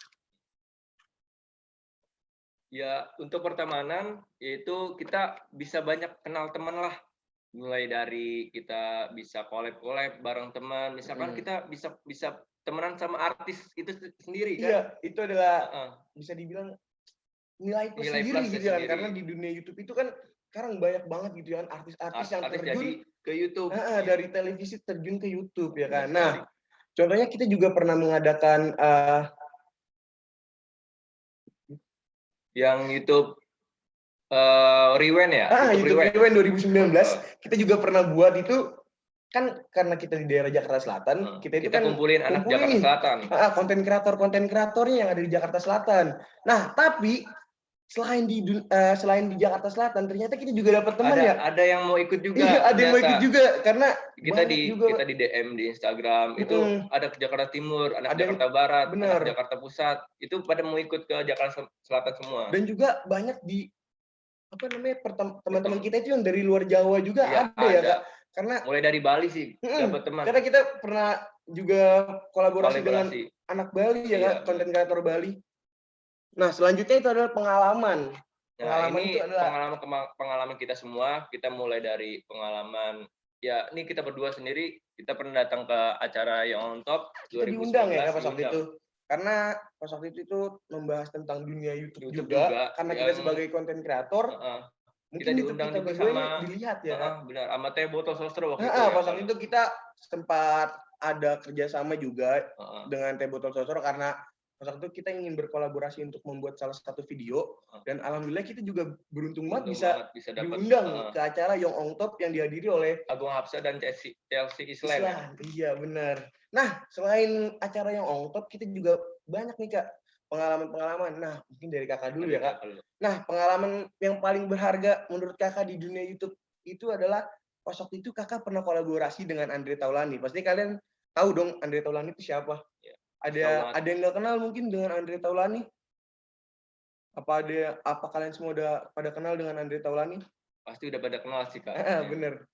Ya, untuk pertemanan yaitu kita bisa banyak kenal teman lah. Mulai dari kita bisa collab bareng teman. Misalkan kita bisa temenan sama artis itu sendiri kan. Iya, itu adalah bisa dibilang nilai plus sendiri gitu kan. Karena di dunia YouTube itu kan sekarang banyak banget gitu kan artis-artis yang terjun ke YouTube. Dari televisi terjun ke YouTube ya kan. Nah, contohnya kita juga pernah mengadakan yang YouTube Rewind ya? YouTube Rewind 2019. Kita juga pernah buat itu kan karena kita di daerah Jakarta Selatan, kita kan kumpulin anak Jakarta Selatan. Konten kreatornya yang ada di Jakarta Selatan. Nah, tapi selain di Jakarta Selatan ternyata kita juga dapat teman ada yang mau ikut juga. Iya, ada yang mau ikut juga karena kita di DM di Instagram itu ada ke Jakarta Timur, anak Jakarta Barat, anak Jakarta Pusat, itu pada mau ikut ke Jakarta Selatan semua. Dan juga banyak di teman-teman kita itu yang dari luar Jawa juga ada ya Kak. Karena mulai dari Bali sih dapat teman. Karena kita pernah juga kolaborasi dengan anak Bali ya Kak, konten kreator Bali. Nah, selanjutnya itu adalah pengalaman. Ini pengalaman kita semua. Kita mulai dari pengalaman, ya ini kita berdua sendiri, kita pernah datang ke acara Young on Top 2019. Kita diundang ya pas waktu itu. karena pas waktu itu membahas tentang dunia YouTube, YouTube juga, juga, karena yang- kita sebagai konten kreator, kita mungkin YouTube diundang kita juga berdua ini sama- dilihat ya. benar, sama Teh Botol Sosro waktu itu Nah, ya. pas waktu itu kita sempat ada kerjasama juga Heeh. dengan Teh Botol Sosro karena pas waktu itu kita ingin berkolaborasi untuk membuat salah satu video, dan alhamdulillah kita juga beruntung banget bisa dapat diundang ke acara Young On Top yang dihadiri oleh Agung Hapsa dan Chelsea Islam. Islam. Iya benar. Nah, selain acara Young On Top, kita juga banyak nih Kak pengalaman-pengalaman. Nah, mungkin dari Kakak dulu ya Kak. Nah, pengalaman yang paling berharga menurut Kakak di dunia YouTube itu adalah pas waktu itu Kakak pernah kolaborasi dengan Andre Taulani. Pasti kalian tahu dong Andre Taulani itu siapa? Ya, Ada yang nggak kenal mungkin dengan Andre Taulani? Apa kalian semua udah pada kenal dengan Andre Taulani? Pasti udah pada kenal sih Kak. Bener.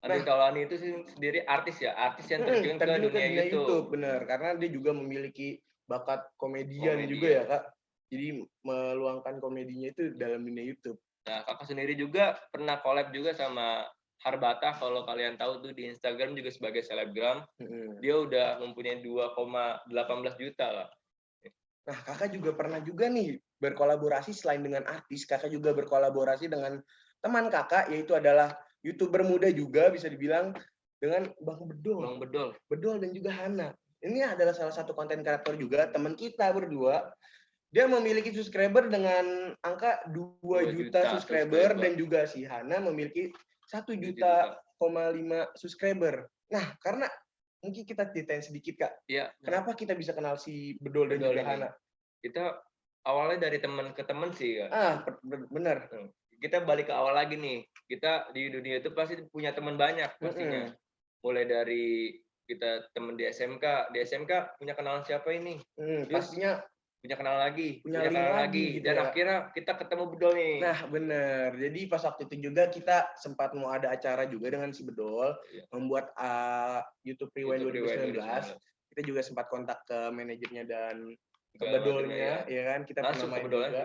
Andre Taulani itu sendiri artis yang terjun ke dunia YouTube. Bener, karena dia juga memiliki bakat komedian juga ya Kak. Jadi meluangkan komedinya itu dalam dunia YouTube. Nah, Kakak sendiri juga pernah collab juga sama Harbata, kalau kalian tahu tuh di Instagram juga sebagai selebgram. Dia udah mempunyai 2,18 juta lah. Nah, Kakak juga pernah juga nih berkolaborasi selain dengan artis, Kakak juga berkolaborasi dengan teman Kakak, yaitu adalah YouTuber muda juga bisa dibilang, dengan Bang Bedol. Bang Bedol. Bedol dan juga Hana. Ini adalah salah satu konten kreator juga, teman kita berdua. Dia memiliki subscriber dengan angka 2 juta subscriber, dan juga si Hana memiliki 1,5 juta subscriber. Nah, karena mungkin kita ceritain sedikit Kak. Iya. Kenapa kita bisa kenal si Bedol dan juga Hana? Kita awalnya dari teman ke teman sih Kak. Benar. Kita balik ke awal lagi nih. Kita di dunia itu pasti punya teman banyak pastinya. Mulai dari kita teman di SMK. Di SMK punya kenalan siapa ini? Pastinya punya kenalan lagi, punya kenalan lagi gitu dan ya. akhirnya kita ketemu Bedol nih. Nah, bener. Jadi pas waktu itu juga kita sempat mau ada acara juga dengan si Bedol, membuat YouTube Rewind 2019. Kita juga sempat kontak ke manajernya dan ke Bedolnya, ya kan. Kita pernah main juga.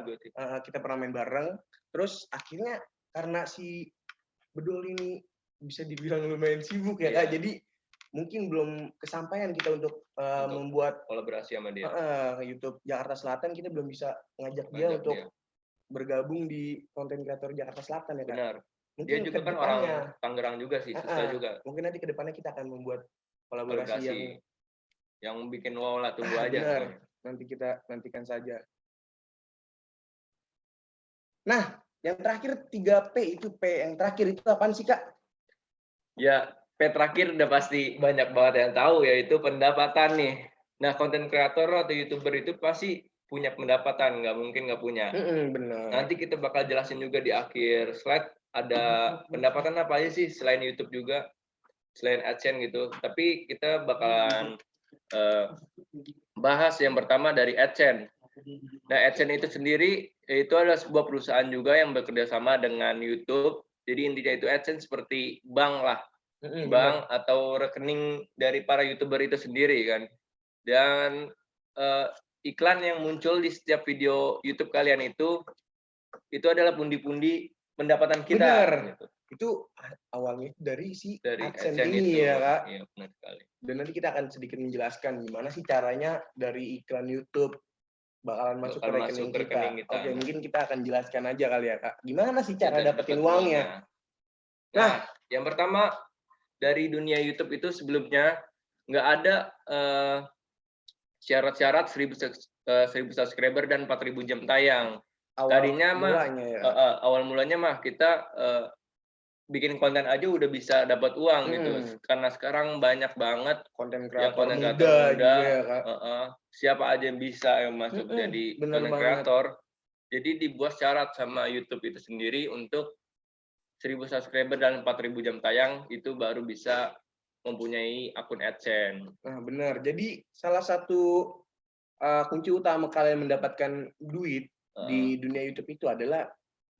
Kita pernah main bareng. Terus akhirnya karena si Bedol ini bisa dibilang lumayan sibuk ya Kak. Jadi mungkin belum kesampaian kita untuk membuat kolaborasi sama dia. YouTube Jakarta Selatan, kita belum bisa ngajak dia untuk bergabung di konten kreator Jakarta Selatan ya Kak. Benar. Mungkin dia juga kan orang Tangerang juga sih, susah juga. Mungkin nanti ke depannya kita akan membuat kolaborasi yang bikin wow lah, tunggu aja. Benar. Nanti kita nantikan saja. Nah, yang terakhir 3P itu P yang terakhir itu apaan sih Kak? Ya, P terakhir udah pasti banyak banget yang tahu, yaitu pendapatan nih. Nah, konten kreator atau YouTuber itu pasti punya pendapatan, nggak mungkin nggak punya. Benar. Nanti kita bakal jelasin juga di akhir slide, ada pendapatan apa aja sih selain YouTube juga, selain AdSense gitu. Tapi kita bakalan bahas yang pertama dari AdSense. Nah, AdSense itu sendiri itu adalah sebuah perusahaan juga yang bekerja sama dengan YouTube. Jadi intinya itu AdSense seperti bank lah. Bank atau rekening dari para YouTuber itu sendiri kan. Dan iklan yang muncul di setiap video YouTube kalian itu adalah pundi-pundi pendapatan kita. Benar. Gitu. Itu awalnya dari AdSense ini itu, ya Kak. Iya, benar sekali. Dan nanti kita akan sedikit menjelaskan gimana sih caranya dari iklan YouTube bakalan masuk ke rekening kita. Oke, mungkin kita akan jelaskan aja kali ya Kak. Gimana sih cara dapetin uangnya? Nah, yang pertama dari dunia YouTube itu sebelumnya nggak ada syarat-syarat 1000 subscriber dan 4000 jam tayang. Tadinya awal mulanya mah kita bikin konten aja udah bisa dapat uang gitu. Karena sekarang banyak banget konten kreator muda juga ya, Kak. Siapa aja yang bisa yang masuk jadi konten kreator. Jadi dibuat syarat sama YouTube itu sendiri untuk 1000 subscriber dan 4000 jam tayang itu baru bisa mempunyai akun AdSense. Nah, benar. Jadi salah satu kunci utama kalian mendapatkan duit di dunia YouTube itu adalah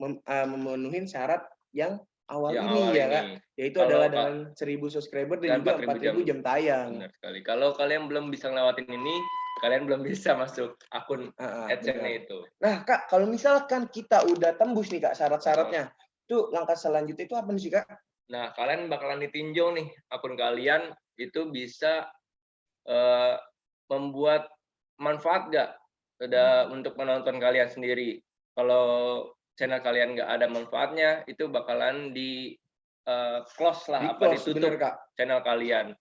memenuhi syarat yang awal ini ya Kak. Yaitu adalah dengan 1000 subscriber dan juga 4000 jam tayang. Benar sekali. Kalau kalian belum bisa ngelewatin ini, kalian belum bisa masuk akun AdSense-nya itu. Nah, Kak, kalau misalkan kita udah tembus nih Kak syarat-syaratnya, itu langkah selanjutnya itu apa sih Kak? Nah, kalian bakalan ditinjau nih akun kalian itu bisa membuat manfaat nggak ada untuk menonton kalian sendiri. Kalau channel kalian nggak ada manfaatnya, itu bakalan di close lah, apa Di-close, ditutup bener, Kak. channel kalian.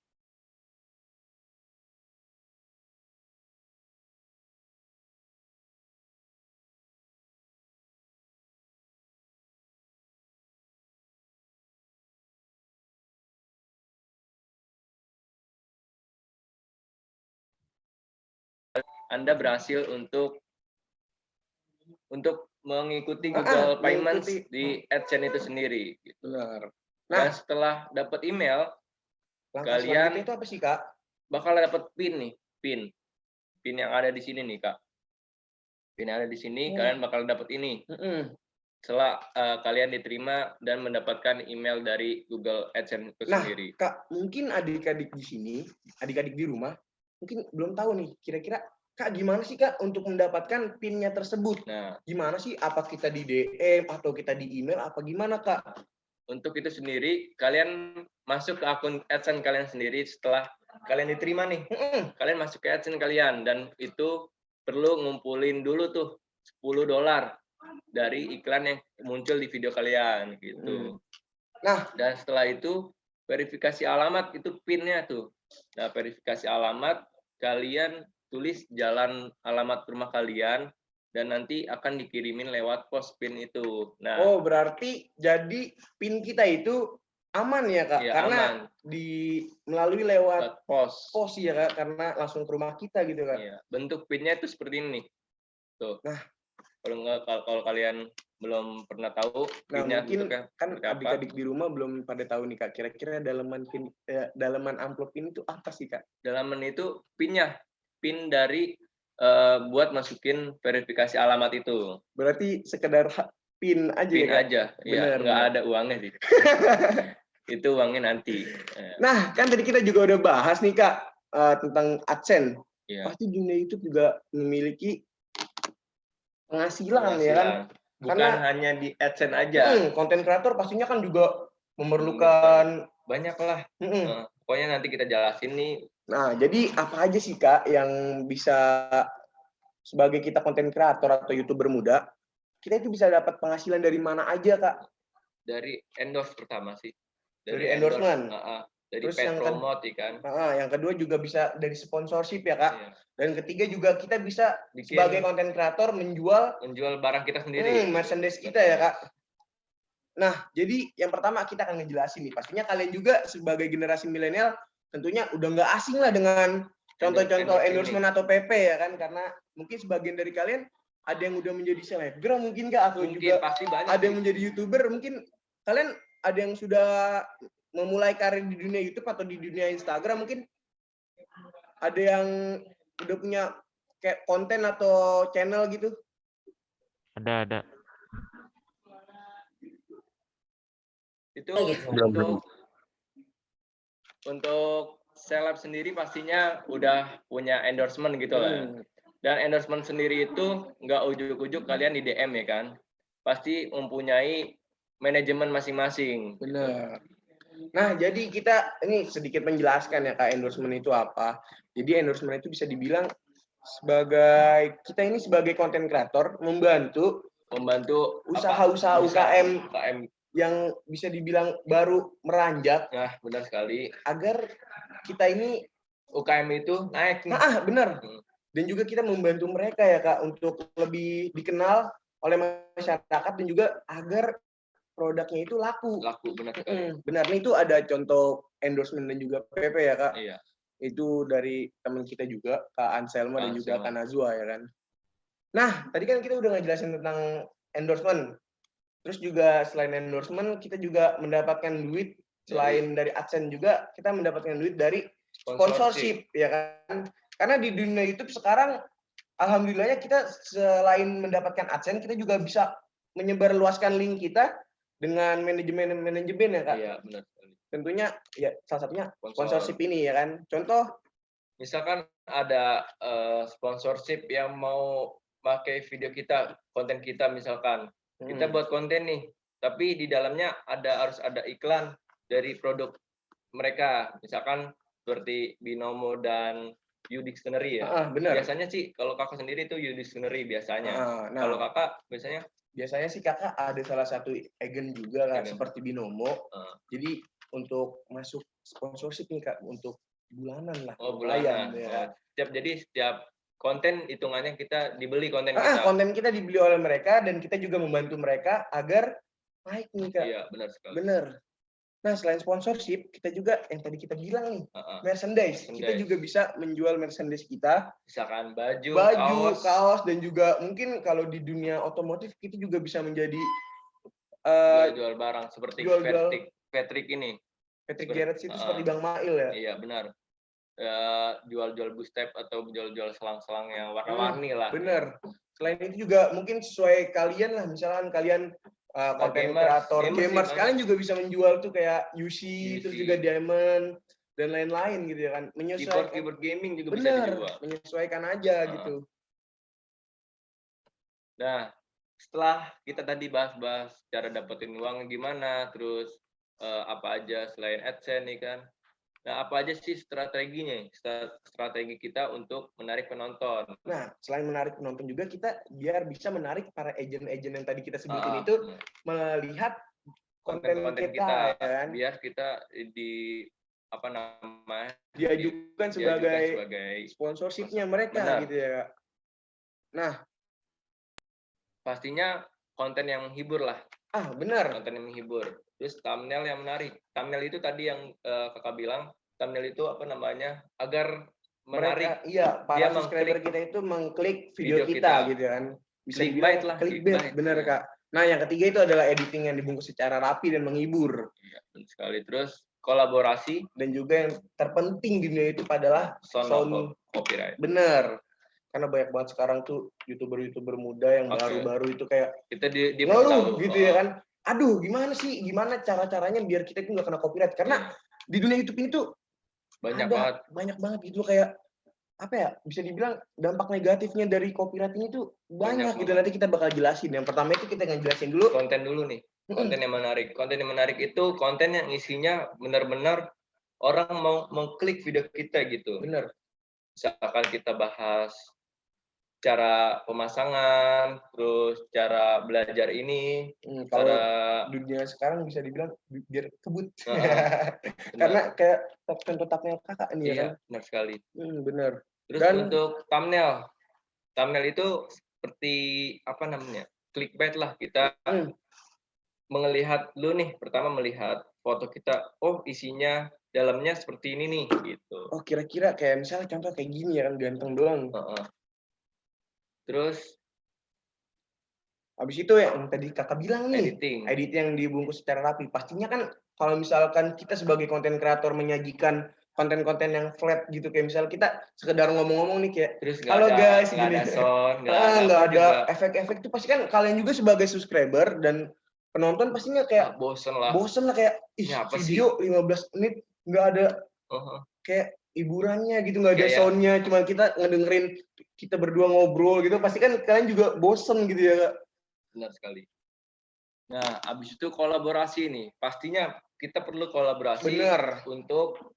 Anda berhasil untuk mengikuti Google Payments mengikuti. di AdSense itu sendiri. Gitu. Benar. Dan Nah, setelah dapat email, langkah kalian selanjutnya itu apa sih, Kak? bakal dapat pin nih, pin yang ada di sini nih, Kak. Pin yang ada di sini, kalian bakal dapat ini. Setelah kalian diterima dan mendapatkan email dari Google AdSense itu sendiri. Nah, Kak, mungkin adik-adik di sini, adik-adik di rumah, mungkin belum tahu nih, kira-kira Kak, gimana sih Kak untuk mendapatkan PIN-nya tersebut? Nah, Gimana sih? Apa kita di DM atau kita di email? Apa gimana Kak? untuk itu sendiri, kalian masuk ke akun AdSense kalian sendiri setelah kalian diterima nih. Kalian masuk ke AdSense kalian dan itu perlu ngumpulin dulu tuh $10 dari iklan yang muncul di video kalian gitu. Nah, dan setelah itu verifikasi alamat itu PIN-nya tuh. Nah, verifikasi alamat kalian tulis jalan alamat rumah kalian dan nanti akan dikirimin lewat pos PIN itu. Nah, oh berarti jadi PIN kita itu aman ya Kak? Ya, karena aman. melalui lewat pos ya Kak, karena langsung ke rumah kita gitu Kak. Ya, bentuk PIN-nya itu seperti ini. Tuh. Nah, kalau kalian belum pernah tahu nah mungkin kan adik-adik di rumah belum pada tahu nih Kak, kira-kira dalaman PIN, dalaman amplop PIN itu apa sih Kak? Dalaman itu PIN-nya, PIN dari buat masukin verifikasi alamat itu. Berarti sekedar PIN aja PIN ya Kak? aja, ya nggak ada uangnya sih. Itu uangnya nanti. Nah, kan tadi kita juga udah bahas nih Kak tentang AdSense. Ya. Pasti dunia YouTube juga memiliki penghasilan ya kan? Bukan Karena hanya di AdSense aja. Konten kreator pastinya kan juga memerlukan banyak lah. Pokoknya nanti kita jelasin nih. Nah, jadi apa aja sih Kak yang bisa sebagai kita konten kreator atau YouTuber muda, kita itu bisa dapat penghasilan dari mana aja Kak? Dari endorse pertama sih. Dari endorsement. Dari terus paid yang promote kan. Yang kedua juga bisa dari sponsorship ya Kak. Iya. Dan ketiga juga kita bisa sebagai konten kreator menjual barang kita sendiri. Merchandise kita ya Kak. Nah, jadi yang pertama kita akan ngejelasin nih. Pastinya kalian juga sebagai generasi milenial tentunya udah nggak asing lah dengan contoh-contoh endorsement atau PP ya kan, karena mungkin sebagian dari kalian ada yang udah menjadi selebgram mungkin Kak, atau juga pasti banyak ada yang menjadi YouTuber, mungkin kalian ada yang sudah memulai karir di dunia YouTube atau di dunia Instagram, mungkin ada yang udah punya kayak konten atau channel gitu. Ada. Itu untuk seleb sendiri pastinya udah punya endorsement gitu lah. Dan endorsement sendiri itu nggak ujuk-ujuk kalian di DM ya kan. Pasti mempunyai manajemen masing-masing. Benar. Nah, jadi kita ini sedikit menjelaskan ya Kak, endorsement itu apa. Jadi endorsement itu bisa dibilang sebagai kita ini sebagai konten kreator membantu usaha-usaha UKM yang bisa dibilang baru meranjak. Nah, benar sekali. Agar kita ini UKM itu naik nih. Nah, benar. Dan juga kita membantu mereka ya Kak untuk lebih dikenal oleh masyarakat dan juga agar produknya itu laku. Benar. Benar nih, itu ada contoh endorsement dan juga PP ya Kak. Iya. Itu dari teman kita juga Kak Anselma dan juga Kak Nazwa ya kan. Nah, tadi kan kita udah ngejelasin tentang endorsement. Terus juga selain endorsement kita juga mendapatkan duit selain dari AdSense juga kita mendapatkan duit dari sponsorship ya kan. Karena di dunia YouTube sekarang alhamdulillahnya kita selain mendapatkan AdSense kita juga bisa menyebarluaskan link kita dengan manajemen ya Kak. Iya, benar. Tentunya ya salah satunya sponsorship ini ya kan. Contoh misalkan ada sponsorship yang mau pakai video kita, konten kita misalkan. Kita buat konten nih, tapi di dalamnya harus ada iklan dari produk mereka. Misalkan seperti Binomo dan Udictionary ya. Benar. Biasanya sih kalau kakak sendiri itu Udictionary biasanya. Nah, Kalau kakak biasanya biasanya sih kakak ada salah satu agen juga kak, Agen. seperti Binomo. Ah. Jadi untuk masuk sponsorship nih kak, untuk bulanan lah. bulanan. Ya. Jadi setiap konten hitungannya kita dibeli konten kita. Konten kita dibeli oleh mereka dan kita juga membantu mereka agar naik nih kak. Iya, benar sekali. Bener. Nah, selain sponsorship, kita juga yang tadi kita bilang nih, merchandise. Kita juga bisa menjual merchandise kita. Misalkan baju, kaos, dan juga mungkin kalau di dunia otomotif kita juga bisa menjadi jual barang seperti Patrick ini. Patrick Garrett itu seperti Bang Mail ya. Iya, benar. Jual-jual boost tab atau jual-jual selang-selang yang warna-warni lah. Bener. Selain itu juga mungkin sesuai kalian lah, misalkan kalian konten kreator, gamers, kalian juga bisa menjual tuh kayak UC, terus juga Diamond dan lain-lain gitu ya kan. Menyesuaikan keyboard gaming juga bisa dijual. Menyesuaikan aja gitu. Nah, setelah kita tadi bahas-bahas cara dapetin uang gimana, terus apa aja selain AdSense nih kan. Nah, apa aja sih strategi kita untuk menarik penonton? Nah, selain menarik penonton juga kita biar bisa menarik para agent-agent yang tadi kita sebutin itu melihat konten kita, kan? Biar kita diajukan sebagai sponsorshipnya mereka gitu ya. Nah, pastinya konten yang menghibur lah. Benar. Konten yang menghibur. Terus thumbnail yang menarik. Thumbnail itu tadi yang kakak bilang, thumbnail itu agar menarik. Para subscriber kita itu mengklik video kita gitu kan. Bisa dibilang clickbait, benar kak. Nah, yang ketiga itu adalah editing yang dibungkus secara rapi dan menghibur. Iya, benar sekali. Terus kolaborasi. Dan juga yang terpenting di dunia itu adalah sound copyright. Benar. Karena banyak banget sekarang tuh YouTuber muda yang baru-baru itu kayak kita ngeluh gitu ya kan. Aduh, gimana cara-caranya biar kita itu nggak kena copyright? Karena di dunia YouTube ini tuh banyak banget gitu kayak apa ya, bisa dibilang dampak negatifnya dari copyright ini tuh banyak gitu. Nanti kita bakal jelasin. Yang pertama itu kita ngejelasin dulu konten dulu nih. Konten yang menarik. Konten yang menarik itu konten yang isinya benar-benar orang mau klik video kita gitu. Benar. Misalkan kita bahas cara pemasangan, terus cara belajar ini, kalau dunia sekarang bisa dibilang biar kebut. Karena kayak contoh-contohnya kakak ini ya kan. Benar sekali. Benar. Terus untuk thumbnail itu seperti apa namanya? Clickbait lah, kita melihat dulu nih, pertama melihat foto kita, isinya dalamnya seperti ini nih gitu. Kira-kira kayak misalnya contoh kayak gini ya kan, ganteng doang. Terus habis itu yang tadi kakak bilang nih, edit yang dibungkus secara rapi. Pastinya kan kalau misalkan kita sebagai konten kreator menyajikan konten-konten yang flat gitu, kayak misalnya kita sekedar ngomong-ngomong nih kayak, halo guys, gini, nggak ada efek-efek itu, pasti kan kalian juga sebagai subscriber dan penonton pastinya kayak bosen lah kayak video 15 menit nggak ada kayak hiburannya gitu, nggak ada soundnya, cuma kita ngedengerin kita berdua ngobrol gitu, pasti kan kalian juga bosen gitu ya kak. Benar sekali. Nah, abis itu kolaborasi nih, pastinya kita perlu kolaborasi. Benar. Untuk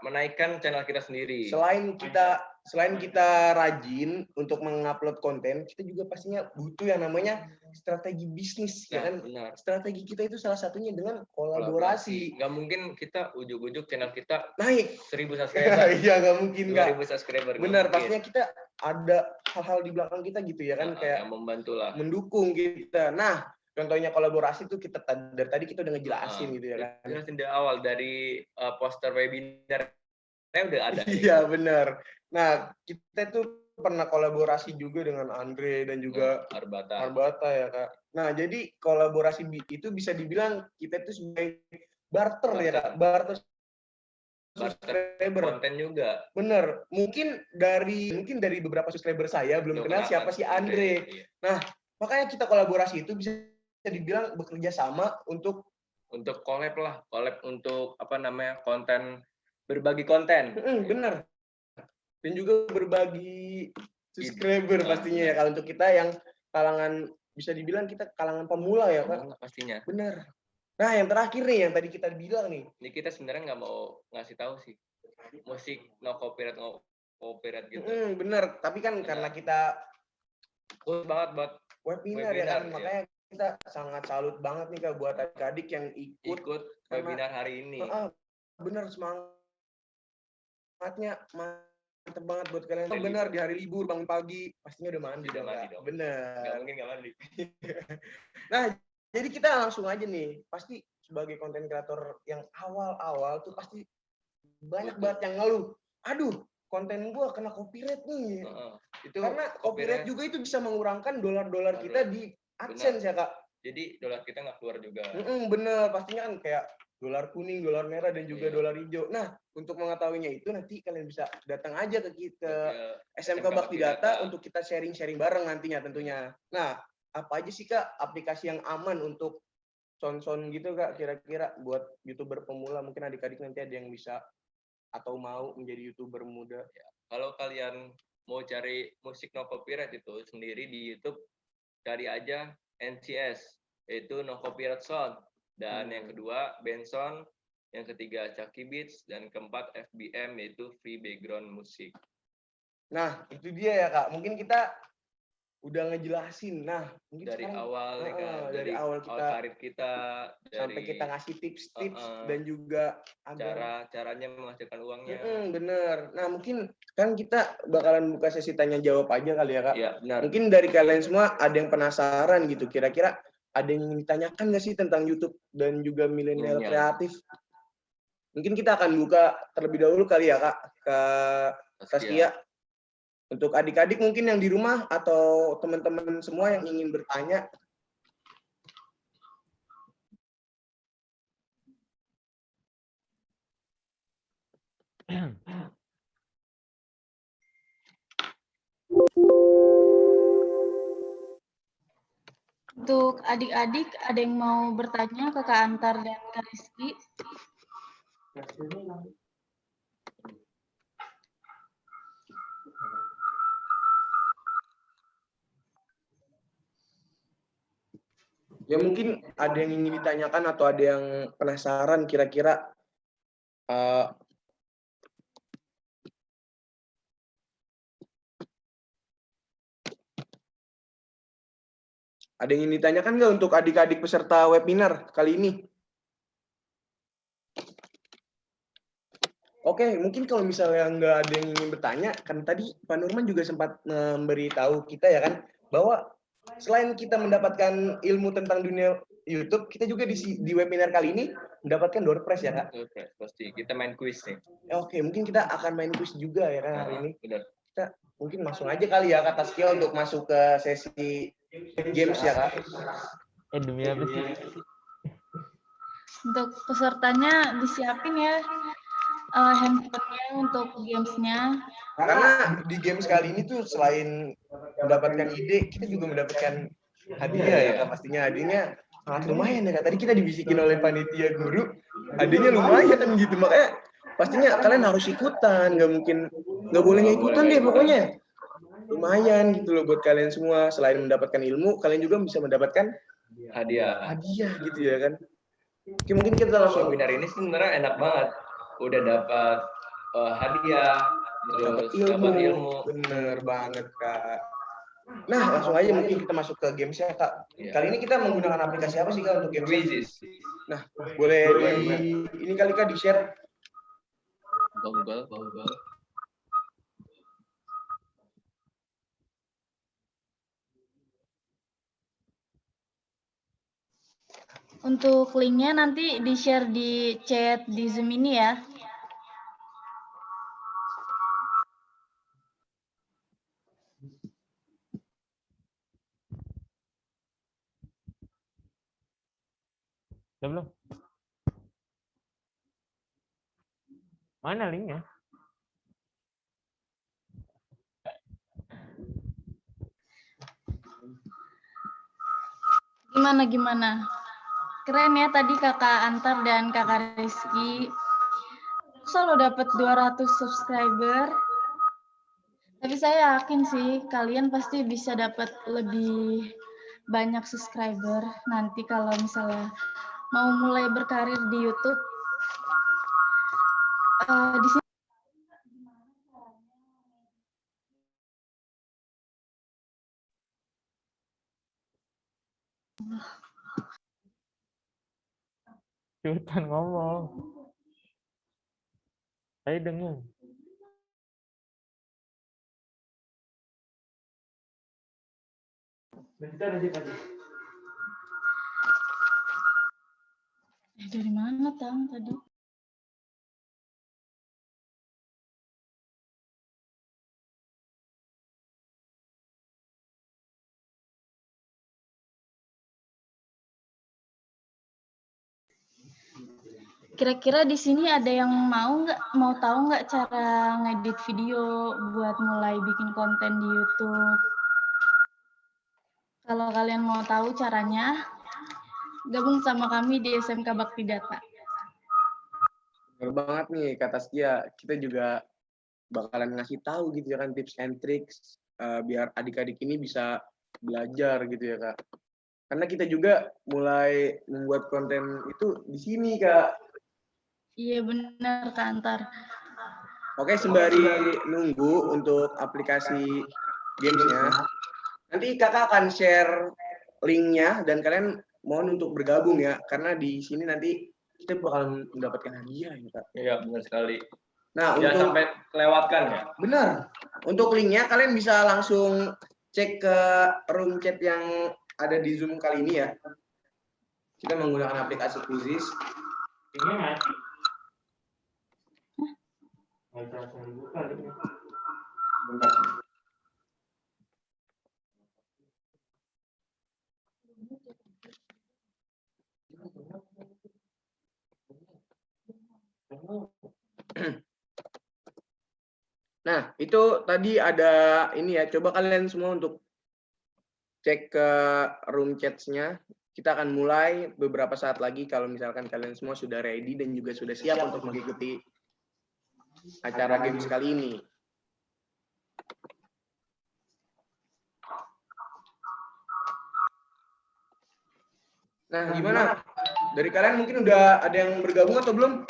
menaikkan channel kita sendiri. Selain kita rajin untuk mengupload konten, kita juga pastinya butuh yang namanya strategi bisnis, ya kan? Benar. Strategi kita itu salah satunya dengan kolaborasi. Nggak mungkin kita ujuk-ujuk channel kita naik 1000 subscriber. Iya, nggak mungkin, Kak. 2000 subscriber. Benar, pastinya kita ada hal-hal di belakang kita gitu ya kan, kayak yang membantu lah, mendukung kita. Nah, contohnya kolaborasi tuh kita dari tadi kita udah ngejelasin gitu ya kan. Jelasin dari awal, dari poster webinar udah ada. Iya benar. Nah, kita tuh pernah kolaborasi juga dengan Andre dan juga Arbata ya kak. Nah, jadi kolaborasi itu bisa dibilang kita tuh sebagai barter ya kak. Barter subscriber. Konten juga. Bener. Mungkin dari beberapa subscriber saya belum kenal siapa si Andre. Nah, makanya kita kolaborasi itu bisa dibilang bekerja sama untuk collab untuk konten, berbagi konten. Bener. Dan juga berbagi subscriber pastinya ya kalau untuk kita yang kalangan, bisa dibilang kita kalangan pemula ya Pak. Pastinya. Bener. Nah, yang terakhir nih yang tadi kita bilang nih. Ini kita sebenarnya nggak mau ngasih tahu sih. Musik no copyright copyright gitu. Bener, tapi kan karena kita Bagus banget buat webinar ya webinar, kan, ya. makanya kita sangat salut banget nih Kak buat adik-adik yang ikut. ikut karena- webinar hari ini. Bener, semangatnya mantep banget buat kalian. Bener, di hari libur bangun pagi pastinya udah mandi Udah dong, mandi Kak. dong. Bener. Nggak mungkin nggak mandi. Nah, jadi kita langsung aja nih. Pasti sebagai konten kreator yang awal-awal tuh pasti banyak banget yang ngeluh. Aduh, konten gua kena copyright nih. Itu Karena copyright juga itu bisa mengurangkan dolar-dolar kita di AdSense ya, Kak. Jadi dolar kita nggak keluar juga. Bener, pastinya kan kayak dolar kuning, dolar merah, dan juga Iya. dolar hijau. Nah, untuk mengetahuinya itu nanti kalian bisa datang aja ke kita Ke SMK Bakti Data untuk kita sharing-sharing bareng nantinya tentunya. Nah, apa aja sih Kak aplikasi yang aman untuk sound gitu Kak kira-kira buat YouTuber pemula, mungkin adik-adik nanti ada yang bisa atau mau menjadi YouTuber muda. Kalau kalian mau cari musik no copyright itu sendiri di YouTube, cari aja NCS, yaitu no copyright sound. Dan yang kedua Benson, yang ketiga Chucky Beats, dan keempat FBM yaitu free background music. Nah, itu dia ya Kak. Mungkin kita udah ngejelasin. Nah, mungkin Dari sekarang, awal nih kan, dari awal kita karir kita, sampai dari kita ngasih tips-tips dan juga caranya menghasilkan uangnya. Bener. Nah, mungkin kan kita bakalan buka sesi tanya jawab aja kali ya Kak. Iya, benar. Mungkin dari kalian semua ada yang penasaran gitu. Kira-kira ada yang ingin ditanyakan nggak sih tentang YouTube dan juga milenial kreatif? Mungkin kita akan buka terlebih dahulu kali ya Kak ke Saskia. Untuk adik-adik mungkin yang di rumah atau teman-teman semua yang ingin bertanya. Untuk adik-adik, ada yang mau bertanya ke Kak Antar dan Kak Rizky? Ya mungkin ada yang ingin ditanyakan atau ada yang penasaran kira-kira ada yang ingin ditanyakan nggak untuk adik-adik peserta webinar kali ini? Oke, mungkin kalau misalnya nggak ada yang ingin bertanya, kan tadi Pak Nurman juga sempat memberitahu kita ya kan, bahwa selain kita mendapatkan ilmu tentang dunia YouTube, kita juga di webinar kali ini mendapatkan door prize ya Kak? Door prize, pasti. Kita main quiz nih. Oke, mungkin kita akan main quiz juga ya kan hari ini. Benar. Kita mungkin langsung aja kali ya kata Saskia untuk masuk ke sesi games ya Kak. Demi apa sih? Untuk pesertanya disiapin ya handphonenya untuk gamesnya. Karena di games kali ini tuh selain mendapatkan ide, kita juga mendapatkan hadiah ya Kak. Pastinya hadiahnya sangat lumayan ya Kak. Tadi kita dibisikin oleh panitia guru, hadiahnya lumayan gitu. Makanya pastinya kalian harus ikutan, nggak boleh nggak ikutan deh pokoknya. Lumayan gitu loh buat kalian semua. Selain mendapatkan ilmu, kalian juga bisa mendapatkan Hadiah gitu ya kan. Oke, mungkin kita langsung webinar ini sebenarnya enak banget. Udah dapat hadiah, terus dapat ilmu. Bener banget Kak. Nah, langsung aja mungkin kita masuk ke gamesnya Kak. Kali ini kita menggunakan aplikasi apa sih Kak untuk games? Quizzes. Nah, boleh ini kali Kak di-share. Google. Untuk linknya nanti di-share di chat di Zoom ini ya. Udah belum? Mana linknya? Gimana? Keren ya tadi Kakak Antar dan Kakak Rizky. Selalu dapat 200 subscriber. Tapi saya yakin sih kalian pasti bisa dapat lebih banyak subscriber nanti kalau misalnya mau mulai berkarir di YouTube. Di sini Cepetan ngomong. Saya dengung. Dari mana Tang tadi? Kira-kira di sini ada yang mau tahu nggak cara ngedit video buat mulai bikin konten di YouTube? Kalau kalian mau tahu caranya, gabung sama kami di SMK Bakti Data. Bener banget nih kata Setia, kita juga bakalan ngasih tahu gitu ya kan tips and tricks biar adik-adik ini bisa belajar gitu ya Kak. Karena kita juga mulai membuat konten itu di sini Kak. Iya benar Kak Antar. Oke, sembari nunggu untuk aplikasi gamesnya, nanti kakak akan share linknya dan kalian mohon untuk bergabung ya, karena di sini nanti kita bakal mendapatkan hadiah ya Kak. Iya, benar sekali. Nah, Jangan untuk sampai kelewatkan ya. benar, untuk linknya kalian bisa langsung cek ke room chat yang ada di Zoom kali ini ya. Kita menggunakan aplikasi Quizzes. Ini mati. Bentar. Nah, itu tadi ada ini ya. Coba kalian semua untuk cek ke room chats-nya. Kita akan mulai beberapa saat lagi kalau misalkan kalian semua sudah ready dan juga sudah siap untuk mengikuti acara games kali ini. Nah, gimana? Dari kalian mungkin udah ada yang bergabung atau belum?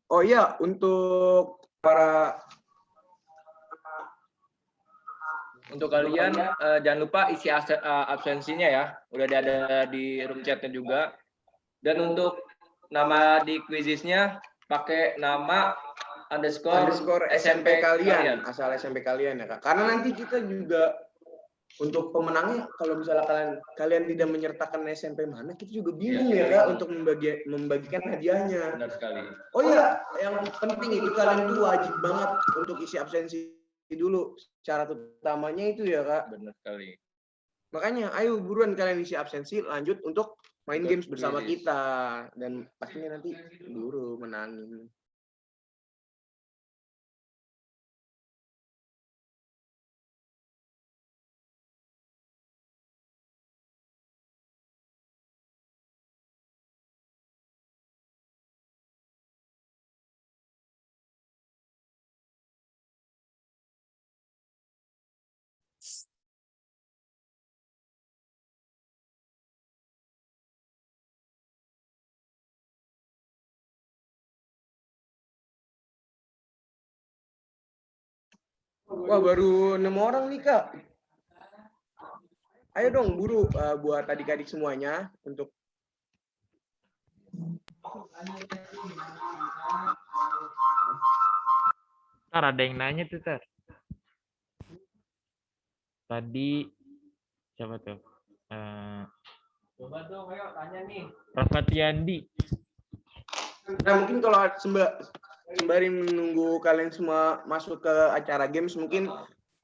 Oh iya, untuk kalian jangan lupa isi absensinya ya. Udah ada di room chatnya juga. Dan untuk nama di quizisnya pakai nama underscore SMP kalian, asal SMP kalian ya Kak. Karena nanti kita juga untuk pemenangnya kalau misalnya kalian tidak menyertakan SMP mana, kita juga bingung ya Kak untuk membagikan hadiahnya. Benar sekali. Oh iya, yang penting itu kalian tuh wajib banget untuk isi absensi dulu. Syarat utamanya itu ya Kak. Benar sekali. Makanya ayo buruan kalian isi absensi, lanjut untuk main games bersama quizzes. kita dan pastinya nanti buru menangin. Wah, baru 6 orang nih Kak. Ayo dong buru buat adik-adik semuanya untuk Ntar ada yang nanya tuh, Tar. Tadi siapa tuh? Coba dong, ayo tanya nih. Rafatiandi. Nah, mungkin kalau sembari menunggu kalian semua masuk ke acara games, mungkin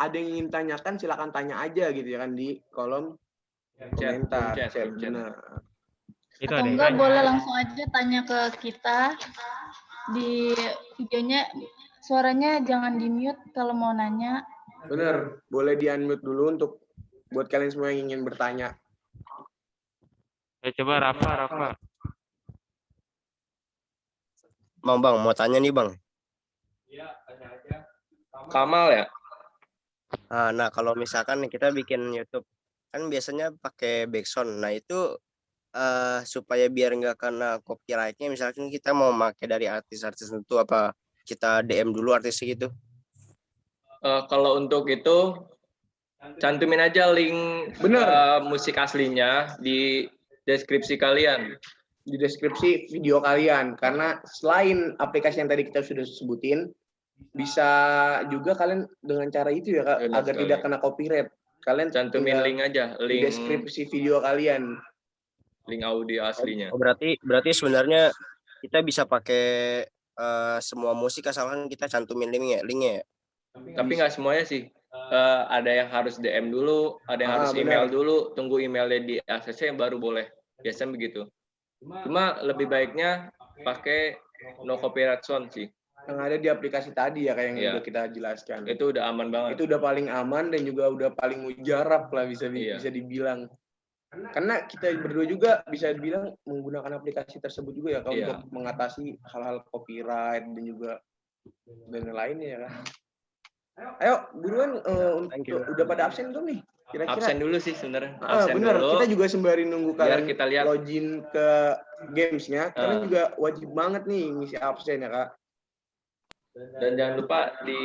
ada yang ingin tanyakan, silakan tanya aja gitu ya kan di kolom komentar. Chat. Benar. Itu Atau ada yang enggak nanya. boleh langsung aja tanya ke kita di videonya, suaranya jangan di mute kalau mau nanya. Benar, boleh di-unmute dulu untuk buat kalian semua yang ingin bertanya. Coba Rafa. Bang, mau tanya nih Bang. Kamal ya. Nah, kalau misalkan nih kita bikin YouTube, kan biasanya pakai backsound. Nah, itu supaya biar nggak kena copyright-nya, misalkan kita mau pakai dari artis-artis tertentu, apa kita DM dulu artisnya gitu? Kalau untuk itu cantumin aja link Bener. musik aslinya di deskripsi kalian. Di deskripsi video kalian, karena selain aplikasi yang tadi kita sudah sebutin, bisa juga kalian dengan cara itu ya Kak, Benar agar sekali. tidak kena copyright. Kalian Cantumin tinggal link aja, di link deskripsi video kalian. audio aslinya. Oh, berarti sebenarnya kita bisa pakai semua musik asalkan kita cantumin linknya ya. Tapi nggak semuanya sih. Ada yang harus DM dulu, ada yang harus Benar. email dulu, tunggu emailnya di ACC baru boleh. Biasanya begitu. Cuma lebih baiknya pakai no copyright sound sih. Yang ada di aplikasi tadi ya kayak yang Iya. udah kita jelaskan. Itu udah aman banget. Itu udah paling aman dan juga udah paling mujarab lah bisa Iya. dibilang. Karena kita berdua juga bisa dibilang menggunakan aplikasi tersebut juga ya Kak, Iya. untuk mengatasi hal-hal copyright dan juga dan lainnya ya kan. Ayo buruan Thank you. udah pada absen belum nih? Kira-kira. Absen dulu sih sebenarnya. Absen Bener, dulu. kita juga sembari nunggu Biar kalian kita lihat. login ke gamesnya, kalian juga wajib banget nih ngisi absen ya Kak. Dan jangan lupa di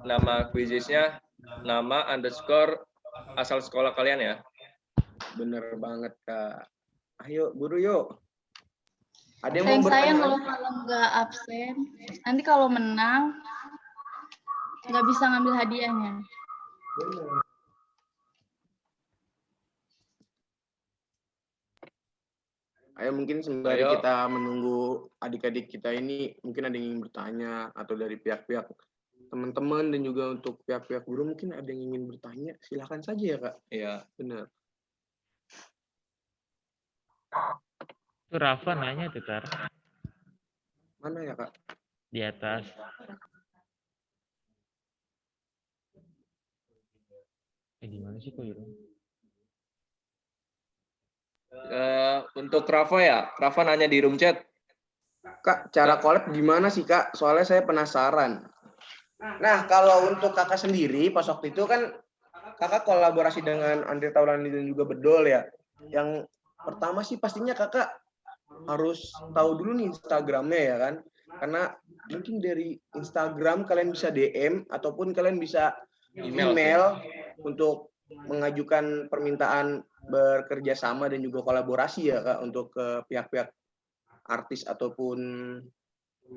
nama quizisnya nama underscore asal sekolah kalian ya. Bener banget Kak. Ayo buru yuk. Ada yang mau Sayang bertanya? kalau nggak absen, nanti kalau menang nggak bisa ngambil hadiahnya. Ayo mungkin sembari Ayo. kita menunggu adik-adik kita ini, mungkin ada yang ingin bertanya atau dari pihak-pihak teman-teman dan juga untuk pihak-pihak guru mungkin ada yang ingin bertanya, silakan saja ya Kak. Iya. Benar. Itu Rafa nanya tuh, Tar. Mana ya Kak? Di atas. Gimana sih kok gitu? Untuk Rafa ya, Rafa nanya di room chat. Kak, cara collab gimana sih Kak? Soalnya saya penasaran. Nah, kalau untuk Kakak sendiri, pas waktu itu kan Kakak kolaborasi dengan Andre Taulani dan juga Bedol ya. Yang pertama sih pastinya Kakak harus tahu dulu nih Instagramnya ya kan. Karena mungkin dari Instagram kalian bisa DM ataupun kalian bisa email untuk mengajukan permintaan bekerja sama dan juga kolaborasi ya Kak untuk ke pihak-pihak artis ataupun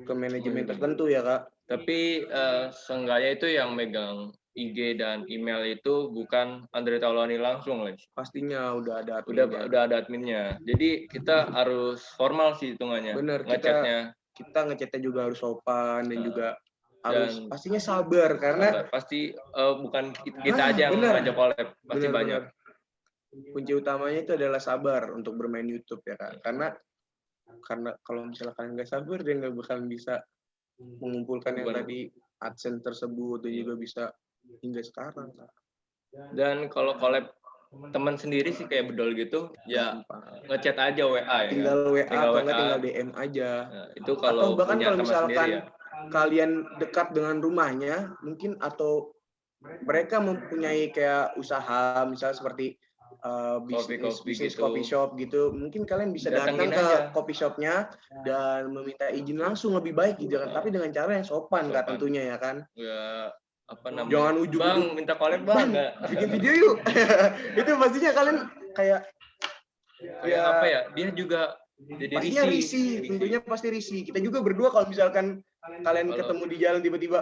ke manajemen tertentu ya Kak. Tapi seenggaknya itu yang megang IG dan email itu bukan Andre Taulani langsung, Les. Pastinya udah ada adminnya. Udah ada adminnya. Jadi kita harus formal sih hitungannya. Bener, Ngechatnya. kita ngechatnya juga harus sopan dan juga harus Dan pastinya sabar karena pasti bukan kita aja yang bener. ngajak collab, pasti bener, banyak. kunci utamanya itu adalah sabar untuk bermain YouTube ya Kak. Karena kalau misalnya kalian nggak sabar dia nggak bakalan bisa mengumpulkan yang tadi AdSense tersebut dan juga bisa hingga sekarang Kak. Dan kalau collab teman sendiri sih kayak Bedol gitu, ya ngechat aja WA ya. Tinggal WA Tinggal atau nggak WA. tinggal DM aja. Nah, itu kalau Atau bahkan punya kalau teman misalkan sendiri ya. kalian dekat dengan rumahnya mungkin atau mereka mempunyai kayak usaha misalnya seperti bisnis gitu. coffee shop gitu, mungkin kalian bisa datang Datangin ke aja. coffee shopnya dan meminta izin langsung lebih baik gitu kan, tapi dengan cara yang sopan Kak Sopan. tentunya ya kan. Ya apa namanya? Jangan ujug-ujug. Bang, minta collab Bang, bang. Nggak. bikin video yuk. Itu pastinya kalian kayak Kayak apa ya? Dia juga jadi pastinya risih, tentunya pasti risih. Kita juga berdua kalau misalkan kalian ketemu di jalan tiba-tiba,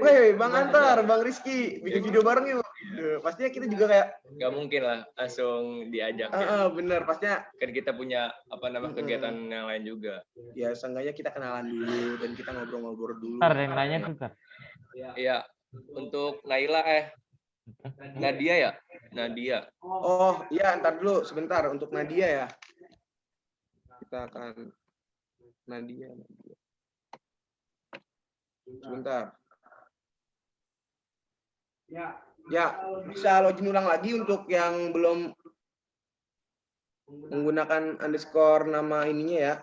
weh Bang Antar, Bang Rizky, bikin video bareng yuk. Gitu. Pastinya kita juga kayak nggak mungkin lah langsung diajak ya. bener, pastinya Kan kita punya apa namanya kegiatan yang lain juga. ya seenggaknya kita kenalan dulu dan kita ngobrol-ngobrol dulu. Tar, yang nanya tuh, Tar. Iya. Untuk Naila Nadia ya? Nadia. Oh iya, ntar dulu sebentar untuk Nadia ya. Kita akan Nadia. Sebentar. Ya, bisa login ulang lagi untuk yang belum menggunakan underscore nama ininya ya.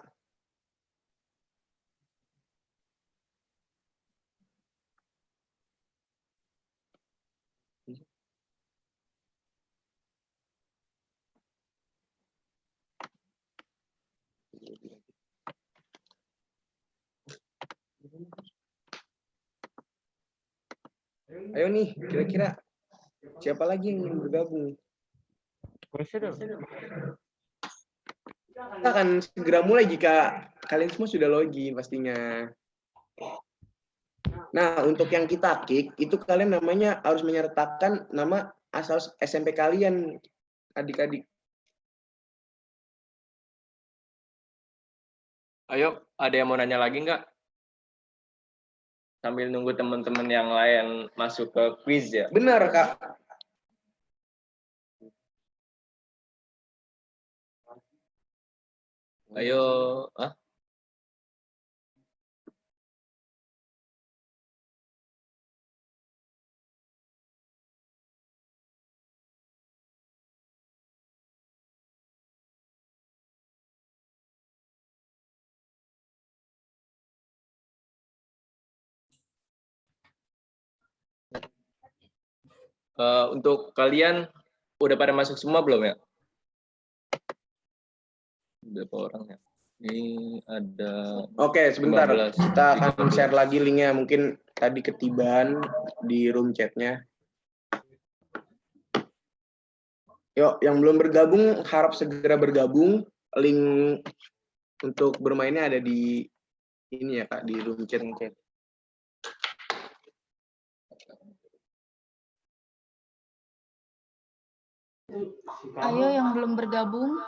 Ayo nih, kira-kira siapa lagi yang ingin bergabung? Bisa dong. Kita akan segera mulai jika kalian semua sudah login pastinya. Nah, untuk yang kita kick, itu kalian namanya harus menyertakan nama asal SMP kalian, adik-adik. Ayo, ada yang mau nanya lagi nggak? Sambil nunggu teman-teman yang lain masuk ke quiz ya. Benar, Kak. Ayo, ah? Untuk kalian udah pada masuk semua belum ya? Berapa orang ya? Ini ada Oke, sebentar. 15, Kita akan 13. share lagi linknya. Mungkin tadi ketiban di room chatnya. Yuk, yang belum bergabung harap segera bergabung. Link untuk bermainnya ada di ini ya Kak, di room chat. Ayo yang belum bergabung.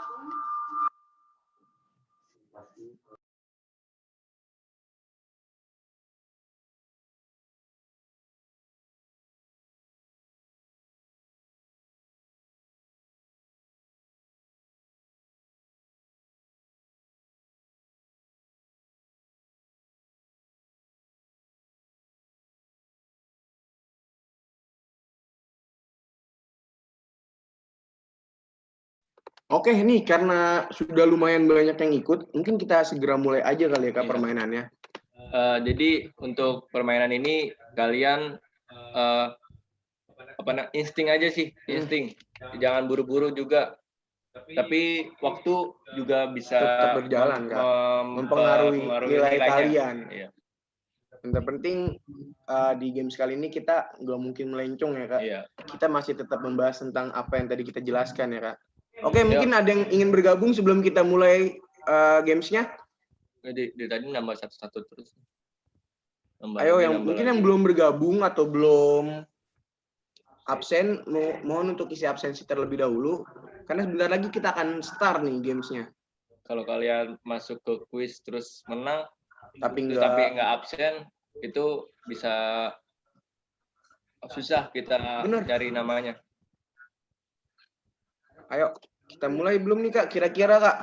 Oke, nih karena sudah lumayan banyak yang ikut, mungkin kita segera mulai aja kali ya Kak Iya. permainannya. Jadi untuk permainan ini kalian insting aja sih, insting. Jangan buru-buru juga. Tapi waktu juga bisa Tetap berjalan, Kak. Mempengaruhi nilai nilainya. kalian. Iya. Yang terpenting di games kali ini kita nggak mungkin melencong ya Kak. Iya. Kita masih tetap membahas tentang apa yang tadi kita jelaskan ya Kak. Oke, mungkin ada yang ingin bergabung sebelum kita mulai gamesnya? Jadi tadi nambah satu-satu terus. Ayo, yang mungkin yang belum bergabung atau belum absen, mohon untuk isi absensi terlebih dahulu. Karena sebentar lagi kita akan start nih gamesnya. Kalau kalian masuk ke quiz terus menang, Tapi nggak absen, itu bisa susah kita Bener. cari namanya. Ayo, kita mulai belum nih Kak? Kira-kira Kak?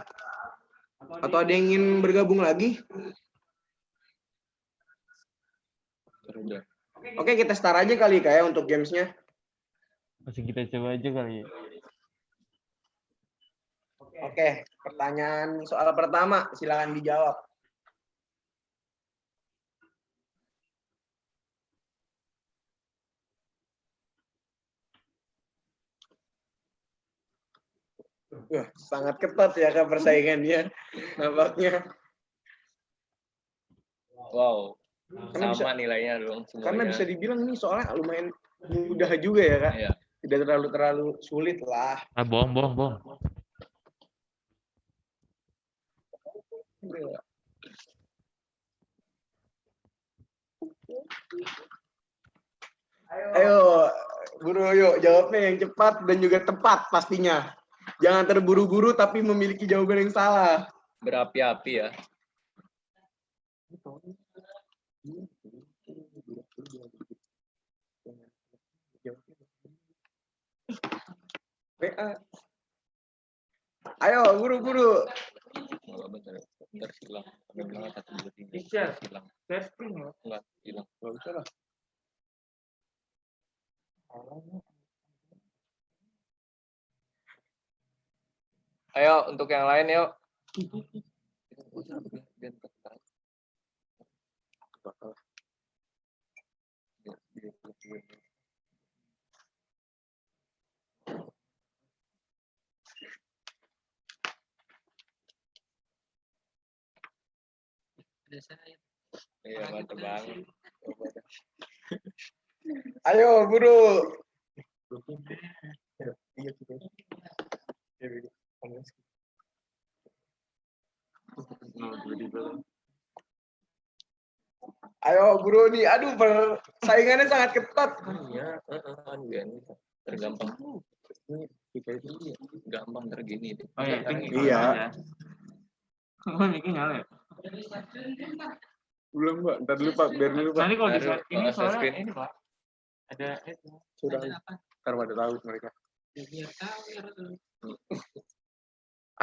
Atau ada yang ingin bergabung lagi? Udah. Oke, kita start aja kali Kak ya untuk gamesnya. Masih kita coba aja kali ya. Oke, pertanyaan soal pertama, silakan dijawab. Wah, sangat ketat ya Kak persaingannya, nampaknya. Wow, Karena sama nilainya dong semuanya. Karena bisa dibilang ini soalnya lumayan mudah juga ya Kak. Iya. Tidak terlalu sulit lah. Ah, bohong. Ayo, buru yuk jawabnya yang cepat dan juga tepat pastinya. Jangan terburu-buru tapi memiliki jawaban yang salah. Berapi-api ya. WA. Ayo, buru-buru. Bentar hilang. Ada bilang 1, 2, 3. Bisa. Hilang. Testing ya. Enggak, hilang. Nggak bisa lah. Ayo untuk yang lain yuk. Iya, mantap banget. Ayo, Bro. Ayo, Bro nih. Aduh, persaingannya sangat ketat. Iya, kan biar tergampang. Kita itu gampang tergini. Oh iya, Iya. Oh, ini nyala ya? Belum, Pak. Ntar dulu, Pak. Biar dulu, Pak. Nanti kalau di Baru, ini soalnya screen. ini Pak. Ada itu. Sudah. Ntar pada tahu mereka.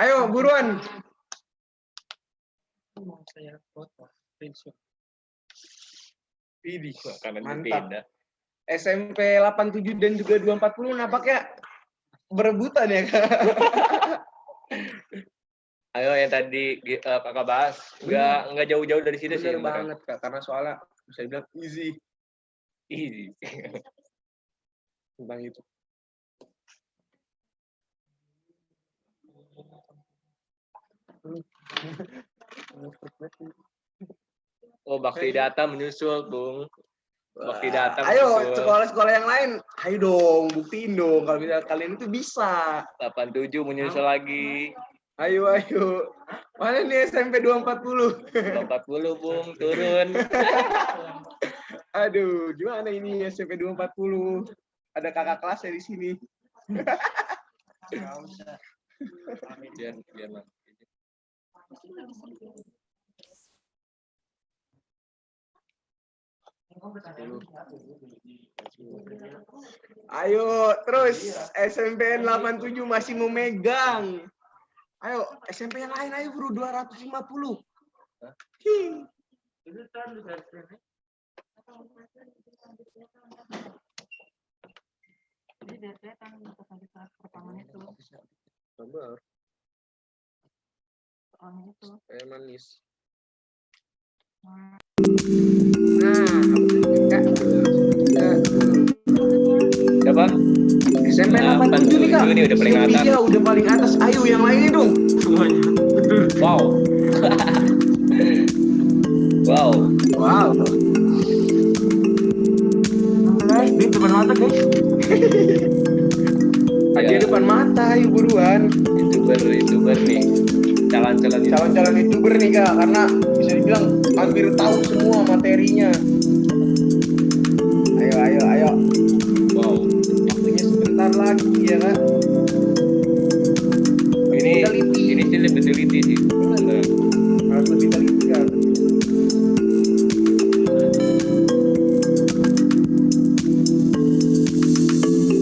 Ayo, buruan. Widih, Kanan mantap. beda. SMP 87 dan juga 240 nampaknya berebutan ya, Kak. Ayo yang tadi kakak bahas, nggak jauh-jauh dari situ sih. Bener banget, Kak. Karena soalnya bisa dibilang easy Easy. tentang itu. Oh, bakti data menyusul, Bung. Bakti data Ayo, menyusul. sekolah-sekolah yang lain, ayo dong, buktiin dong kalau misalnya kalian itu bisa. 87 menyusul lagi. Ayo. Mana nih SMP 240? 240, Bung, turun. Aduh, gimana ini SMP 240? Ada kakak kelasnya di sini. Biar Mas. Ayo, terus SMPN 87 masih memegang. Ayo, SMP yang lain ayo bro, 250. Hi. Sabar. Manis. Nah, Siapa? SMP 87 nih, Kak. Ini udah paling atas. Iya, udah paling atas. Ayo yang lainnya dong. Wow. Wow. Di depan mata guys. Aja depan mata, ayo buruan. YouTuber nih. Calon-calon YouTuber nih, Kak, karena bisa dibilang hampir tahu semua materinya. Ayo. Wow. Waktunya sebentar lagi ya, Kak. Ini sih lebih teliti sih. Benar. Harus lebih teliti, Kak.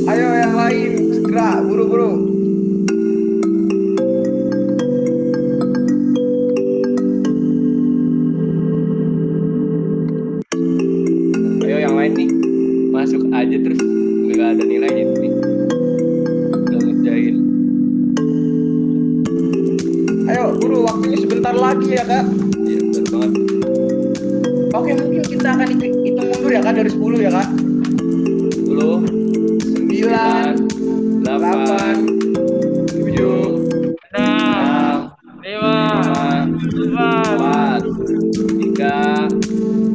Ayo yang lain, segera, buru-buru. Ayo yang lain nih. Masuk aja terus nggak ada nilainya nih. Nggak ngerjain. Ayo, buru, waktunya sebentar lagi ya, Kak. Iya, benar banget. Oke, mungkin kita akan hitung mundur ya, Kak, dari 10 ya, Kak. 10, 9, 8, 7, 6, 5, 4, 3,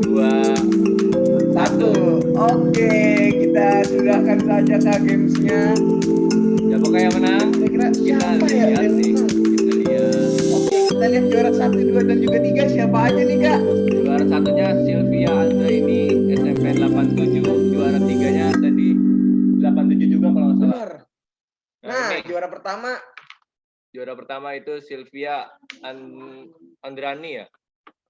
2, 1. Oke, kita sudahkan saja, Kak, gamesnya. siapa yang menang? Saya kira Kita siapa ya lihat yang nih. menang? Kita lihat. Oke, kita lihat juara 1, 2, dan juga 3 siapa aja nih, Kak? Juara satunya Sylvia Andraini SMP 87. Juara tiganya tadi 87 juga kalau nggak salah. Benar. Nah, ini juara pertama itu Sylvia Andrani ya.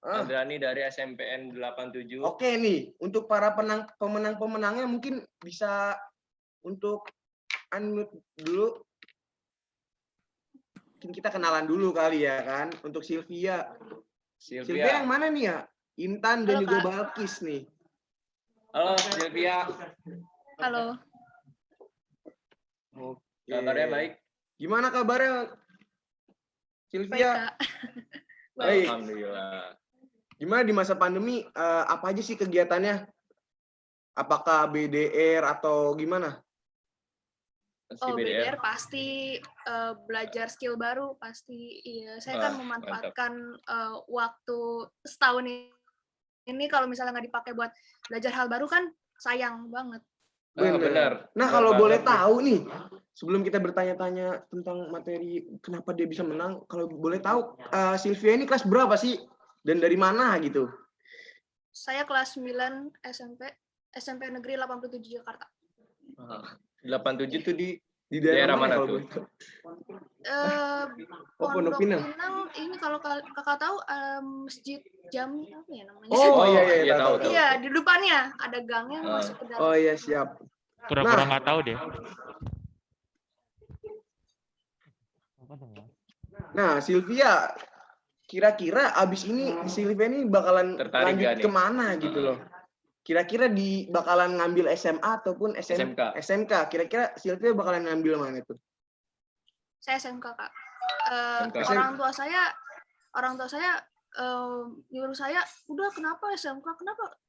Ah, Andrani dari SMPN 87. Oke nih, untuk para pemenang-pemenangnya mungkin bisa untuk unmute dulu. Mungkin kita kenalan dulu kali ya kan, untuk Sylvia. Sylvia yang mana nih ya? Intan dan Halo, juga Kak. Balkis nih. Halo Sylvia. Halo. Oke. Kabarnya baik? Gimana kabarnya? Baik, Sylvia, Kak. baik. Alhamdulillah. Gimana di masa pandemi, apa aja sih kegiatannya? Apakah BDR atau gimana? Oh, BDR pasti belajar skill baru pasti. Iya, saya kan Wah, memanfaatkan waktu setahun ini kalau misalnya nggak dipakai buat belajar hal baru kan sayang banget. Benar. Nah, Benar kalau boleh banget nih. tahu nih, sebelum kita bertanya-tanya tentang materi kenapa dia bisa menang, kalau boleh tahu Sylvia ini kelas berapa sih dan dari mana gitu? Saya kelas 9 SMP Negeri 87 Jakarta. 87 tuh di Di daerah mana kalau tuh? boleh tahu? Pondok Pondok Pinang. ini kalau kakak tahu Masjid Jami apa ya namanya? Oh iya iya, tahu. Iya, di depannya ada gangnya masuk ke dalam. Oh iya siap. Pura-pura Nah. nggak tahu deh. Nah, Sylvia, kira-kira abis ini Sylvia ini bakalan Tertarik lanjut nggak nih? kemana gitu loh? Kira-kira bakalan ngambil SMA ataupun SMK. SMK. Kira-kira Sylvia bakalan ngambil mana tuh? Saya SMK, Kak. SMK. Orang tua saya nyuruh saya, udah kenapa SMK?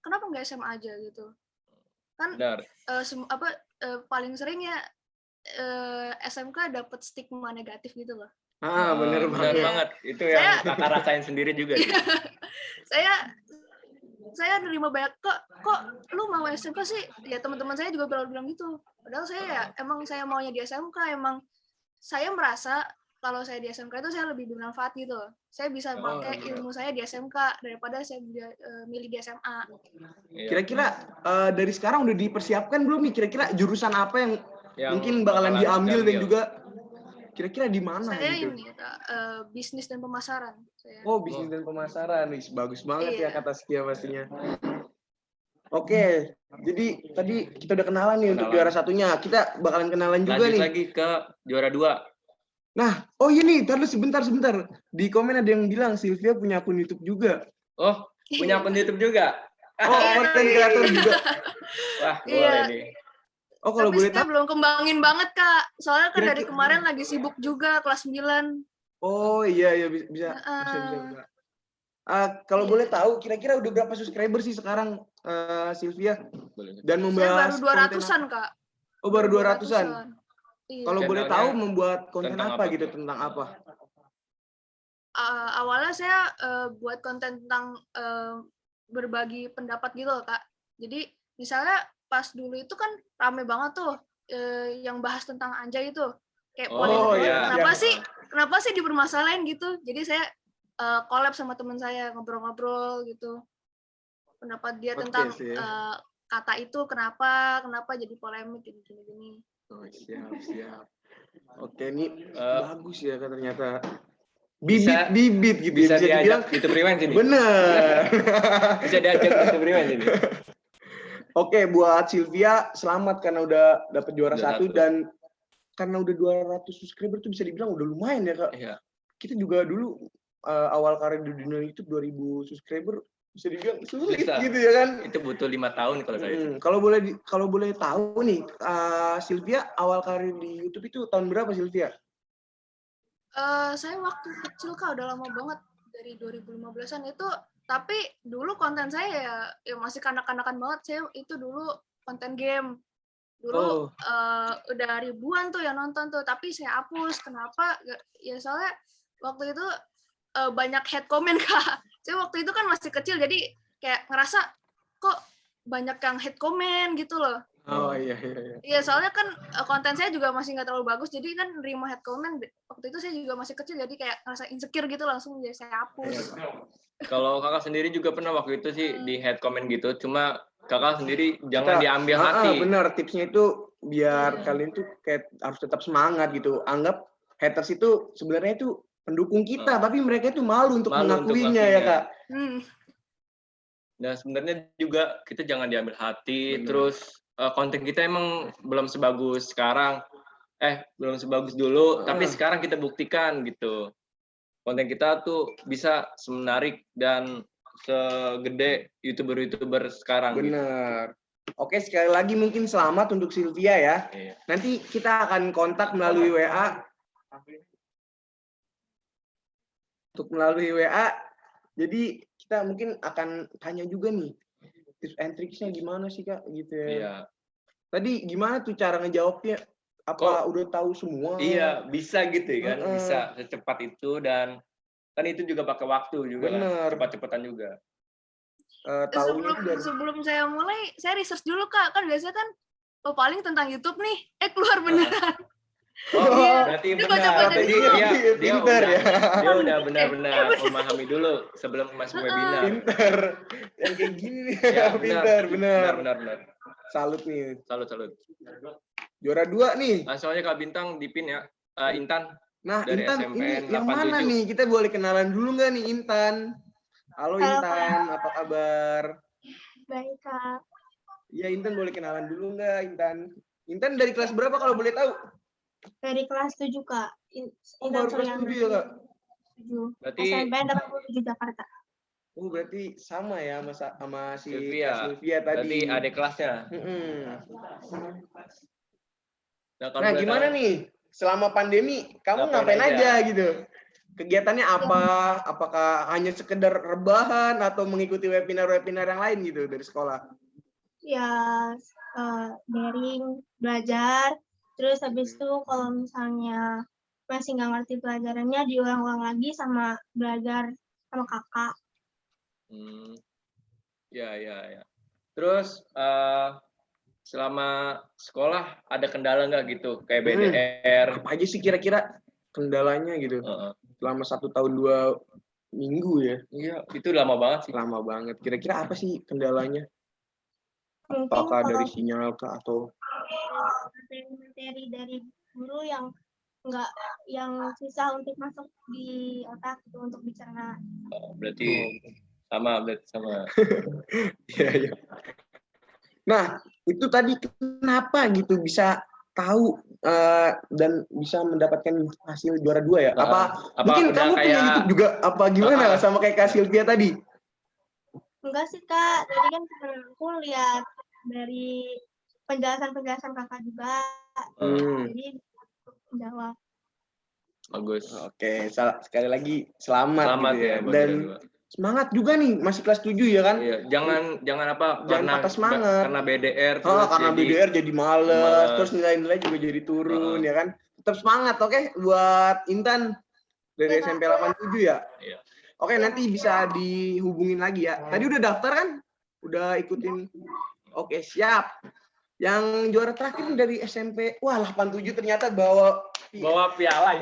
Kenapa nggak SMA aja gitu? Kan Benar. paling sering ya SMK dapat stigma negatif gitu loh. Bener Benar banget. banget. Itu yang kakak rasain sendiri juga. Sih. saya nerima banyak kok lu mau SMK sih, ya teman-teman saya juga bilang gitu, padahal saya maunya di SMK, emang saya merasa kalau saya di SMK itu saya lebih bermanfaat gitu, saya bisa pakai ilmu saya di SMK daripada saya milih di SMA. Kira-kira dari sekarang udah dipersiapkan belum nih, kira-kira jurusan apa yang mungkin bakalan diambil dan juga kira-kira di mana saya gitu? ini bisnis dan pemasaran. Bisnis dan pemasaran. Bagus banget ya Iya. kata Skia pastinya. Oke, jadi tadi kita udah kenalan nih untuk juara satunya. Kita bakalan kenalan juga Lanjut nih. lagi ke juara 2. Nah, oh ini, ntar lu sebentar. Di komen ada yang bilang Sylvia punya akun YouTube juga. Oh, punya akun YouTube juga? Konten kreator juga. Wah, boleh Iya. nih. Oh, kalau Tapi boleh saya tahu. belum kembangin banget, Kak. Soalnya kan dari Kira-kira- kemarin lagi sibuk juga, kelas 9. Oh iya bisa. Kalau boleh tahu, kira-kira udah berapa subscriber sih sekarang Sylvia? Dan Saya membahas baru 200-an, Kak. Oh, baru 200-an. Iya. Kalau boleh Channelnya tahu membuat konten tentang apa apa gitu, tuh? tentang apa? Awalnya saya buat konten tentang berbagi pendapat gitu loh, Kak. Jadi misalnya pas dulu itu kan rame banget tuh yang bahas tentang anjay itu. Kayak polemik iya. kenapa sih dipermasalahin gitu. Jadi saya collab sama teman saya, ngobrol-ngobrol gitu. Pendapat dia tentang kata itu kenapa jadi polemik gini. Oh, siap. Oke, ini bagus ya ternyata. Bisa- Bibit gitu Bisa ya, diajak YouTube Rewind sini. Bener. Bisa diajak YouTube Rewind sini. Oke, buat Sylvia selamat karena udah dapet juara Juara 1 1. dan karena udah 200 subscriber tuh bisa dibilang udah lumayan ya, Kak. Iya. Kita juga dulu awal karir di dunia YouTube 2000 subscriber bisa dibilang sulit Bisa. gitu ya kan. Itu butuh 5 tahun kalau saya. Kalau boleh tahu nih, Sylvia awal karir di YouTube itu tahun berapa, Sylvia? Saya waktu kecil, Kak, udah lama banget, dari 2015-an itu. Tapi dulu konten saya ya masih kanak-kanakan banget. Saya itu dulu konten game. Dulu udah ribuan tuh yang nonton tuh, tapi saya hapus. Kenapa? Ya soalnya waktu itu banyak hate comment, Kak. Saya waktu itu kan masih kecil, jadi kayak ngerasa kok banyak yang hate comment gitu loh. Oh iya. Iya, soalnya kan konten saya juga masih nggak terlalu bagus, jadi kan nerima hate comment. Waktu itu saya juga masih kecil, jadi kayak ngerasa insecure gitu, langsung jadi saya hapus. Kalau kakak sendiri juga pernah waktu itu sih di hate comment gitu, cuma kakak sendiri jangan diambil hati. Bener, tipsnya itu biar kalian tuh kayak harus tetap semangat gitu. Anggap haters itu sebenarnya itu pendukung kita, tapi mereka itu malu untuk mengakuinya ya, Kak. Dan sebenarnya juga kita jangan diambil hati. Bener. Terus konten kita emang belum sebagus sekarang, belum sebagus dulu, tapi sekarang kita buktikan gitu. Konten kita tuh bisa semenarik dan segede YouTuber sekarang. Bener. Oke, sekali lagi mungkin selamat untuk Sylvia ya. Iya. Nanti kita akan kontak melalui WA. Jadi kita mungkin akan tanya juga nih tips and tricksnya gimana sih, Kak, gitu ya. Iya. Tadi gimana tuh cara ngejawabnya? Apa udah tahu semua? Iya, bisa gitu kan, bisa secepat itu, dan kan itu juga pakai waktu juga kan, cepat-cepatan juga. tahunya itu dari sebelum saya mulai, saya research dulu Kak. Kan biasanya kan paling tentang YouTube nih, keluar beneran. Oh, Iya. berarti Dia benar. baca-baca Berarti dulu. dia Pinter udah, ya. dia udah benar-benar memahami dulu sebelum masuk webinar. pinter. Yang kayak gini nih. Ya, Pinter, benar. Benar. Salut nih. Salut. Juara 2 nih. Langsung aja Kak Bintang dipin ya. Intan. Nah, Dari Intan SMPN ini yang mana 87. nih? Kita boleh kenalan dulu nggak nih Intan? Halo Intan, apa kabar? Baik, Kak. Ya Intan boleh kenalan dulu nggak Intan? Intan dari kelas berapa kalau boleh tahu? Dari kelas 7, Kak. Oh, baru kelas 7 ya, Kak? 7. Berarti SMPN 87 Jakarta. Oh, berarti sama ya sama si Sylvia. Sylvia tadi. Berarti adik kelasnya. Nah, gimana nih? Selama pandemi, kamu ngapain aja gitu? Kegiatannya apa? Apakah hanya sekedar rebahan atau mengikuti webinar-webinar yang lain gitu dari sekolah? Ya, daring, belajar. Terus habis itu kalau misalnya masih nggak ngerti pelajarannya, diulang-ulang lagi sama belajar sama kakak. Ya. Terus selama sekolah ada kendala nggak gitu kayak BDR? Apa aja sih kira-kira kendalanya gitu? Selama 1 tahun 2 minggu ya? Iya, itu lama banget sih. Lama banget. Kira-kira apa sih kendalanya? Mungkin Apakah kalau dari sinyal kah atau materi dari guru yang susah untuk masuk di otak gitu, untuk dicerna. Berarti sama. Iya. Nah, itu tadi kenapa gitu bisa tahu dan bisa mendapatkan hasil juara 2 ya? Apa mungkin kamu punya YouTube juga apa gimana sama kayak Kak Sylvia tadi? Enggak sih, Kak. Tadi kan aku lihat dari penjelasan kakak juga. Jadi jawab. Bagus. Oke, sekali lagi selamat gitu ya. Ya, dan semangat juga nih, masih kelas 7 ya kan? Iya, jangan apa? Jangan patah semangat. Karena BDR karena BDR jadi males, terus nilai-nilai juga jadi turun ya kan? Tetap semangat, oke? Buat Intan dari SMP 87 ya? Iya. Oke, nanti bisa dihubungin lagi ya. Tadi udah daftar kan? Udah ikutin? Oke, siap. Yang juara terakhir dari SMP, wah 87 ternyata bawa piala.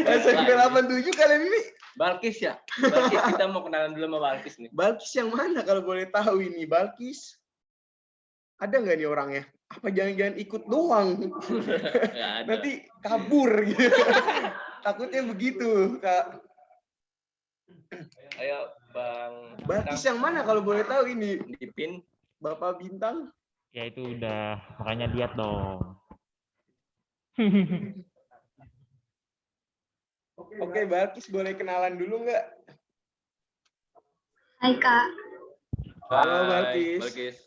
SMP 87 kalian ini. Balkis ya? Balkis, kita mau kenalan dulu sama Balkis nih. Balkis yang mana kalau boleh tahu ini? Balkis, ada nggak nih orangnya? Apa jangan-jangan ikut doang? Nanti kabur gitu. Takutnya begitu, Kak. Ayo, Bang. Balkis yang mana kalau boleh tahu ini? Dipin. Bapak Bintang? Ya itu udah, makanya lihat dong. Oke, Balkis boleh kenalan dulu nggak? Hai, Kak. Halo, Balkis.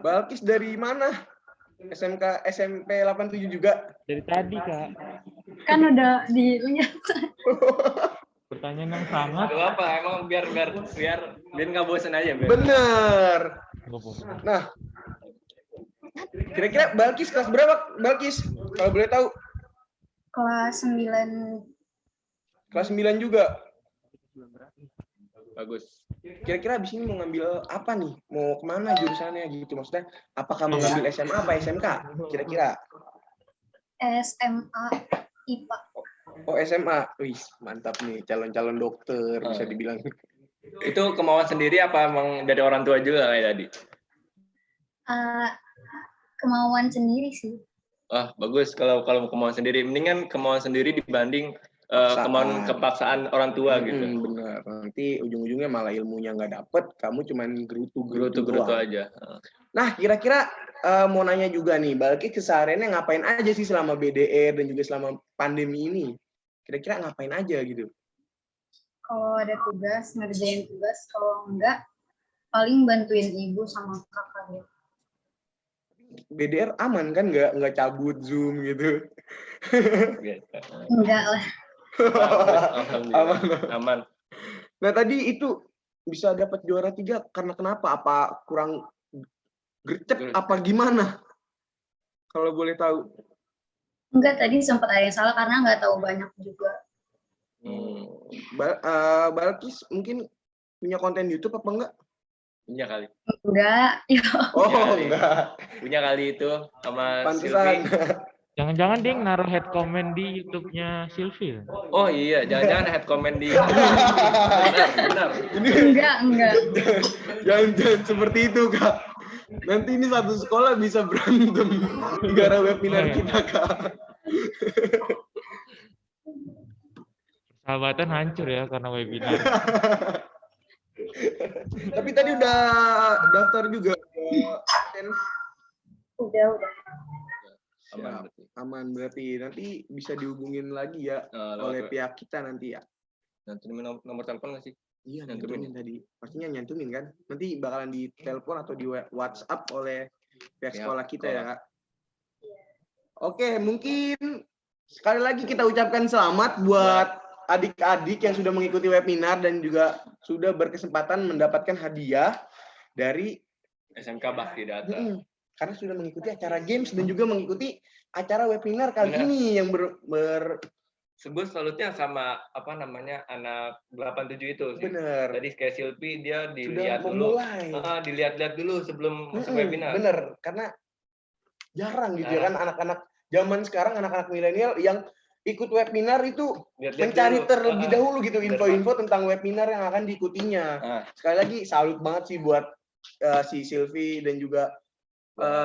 Balkis dari mana? SMP 87 juga? Dari tadi, Kak. Kan udah dilihat. Pertanyaan yang sama. Gak apa, emang biar nggak bosan aja. Bener. Nah, kira-kira Balkis kelas berapa, Balkis? Kalau boleh tahu? Kelas 9. Kelas 9 juga? Bagus. Kira-kira abis ini mau ngambil apa nih? Mau kemana jurusannya gitu? Maksudnya, apakah mau ngambil SMA apa SMK? Kira-kira? SMA IPA. Oh, SMA. Wih, mantap nih. Calon-calon dokter, bisa dibilang. Itu kemauan sendiri apa emang dari orang tua juga kayak tadi? Kemauan sendiri sih. Bagus kalau kemauan sendiri. Mendingan kemauan sendiri dibanding kemauan kepaksaan orang tua gitu. Bener. Nanti ujung-ujungnya malah ilmunya nggak dapet, kamu cuman gerutu aja. Nah, kira-kira mau nanya juga nih, Balkis kesehariannya ngapain aja sih selama BDR dan juga selama pandemi ini? Kira-kira ngapain aja gitu? Kalau ada tugas, ngerjain tugas. Kalau enggak, paling bantuin ibu sama kakak ya. BDR aman kan? Nggak cabut Zoom gitu? Enggak lah. Aman. Nah, tadi itu bisa dapat juara 3 karena kenapa? Apa kurang gercep apa gimana? Kalau boleh tahu. Enggak, tadi sempat ada yang salah karena nggak tahu banyak juga. Balkis mungkin punya konten YouTube apa enggak? Punya kali. Enggak. Oh, kali. enggak. Punya kali itu sama Pantesan. Sylvie. Jangan-jangan Ding naruh head comment di YouTube-nya Sylvie. Oh iya, jangan-jangan head comment di benar. Ini Enggak. jangan seperti itu, Kak. Nanti ini satu sekolah bisa berantem gara webinar kita, Kak. Persahabatan hancur ya karena webinar. Tapi tadi udah daftar juga. Udah. Aman berarti. Aman berarti. Nanti bisa dihubungin lagi ya oleh pihak kita nanti ya. Nanti nomor telepon nggak sih? Iya, Nyantumin. nyantumin tadi. Pastinya nyantumin kan? Nanti bakalan ditelepon atau di WhatsApp oleh pihak sekolah kita ya, Kak. Oke, mungkin sekali lagi kita ucapkan selamat buat adik-adik yang sudah mengikuti webinar dan juga sudah berkesempatan mendapatkan hadiah dari SMK Bakti Data. Karena sudah mengikuti acara games dan juga mengikuti acara webinar kali ini yang Sebut salutnya sama apa namanya anak 87 itu sih. Bener. Tadi kayak Silvi dia dilihat Sudah dulu. memulai. Dilihat-lihat dulu sebelum masuk webinar. Bener, karena jarang gitu ya kan anak-anak zaman sekarang, anak-anak milenial yang ikut webinar itu mencari terlebih dahulu gitu info-info tentang webinar yang akan diikutinya. Sekali lagi salut banget sih buat si Silvi dan juga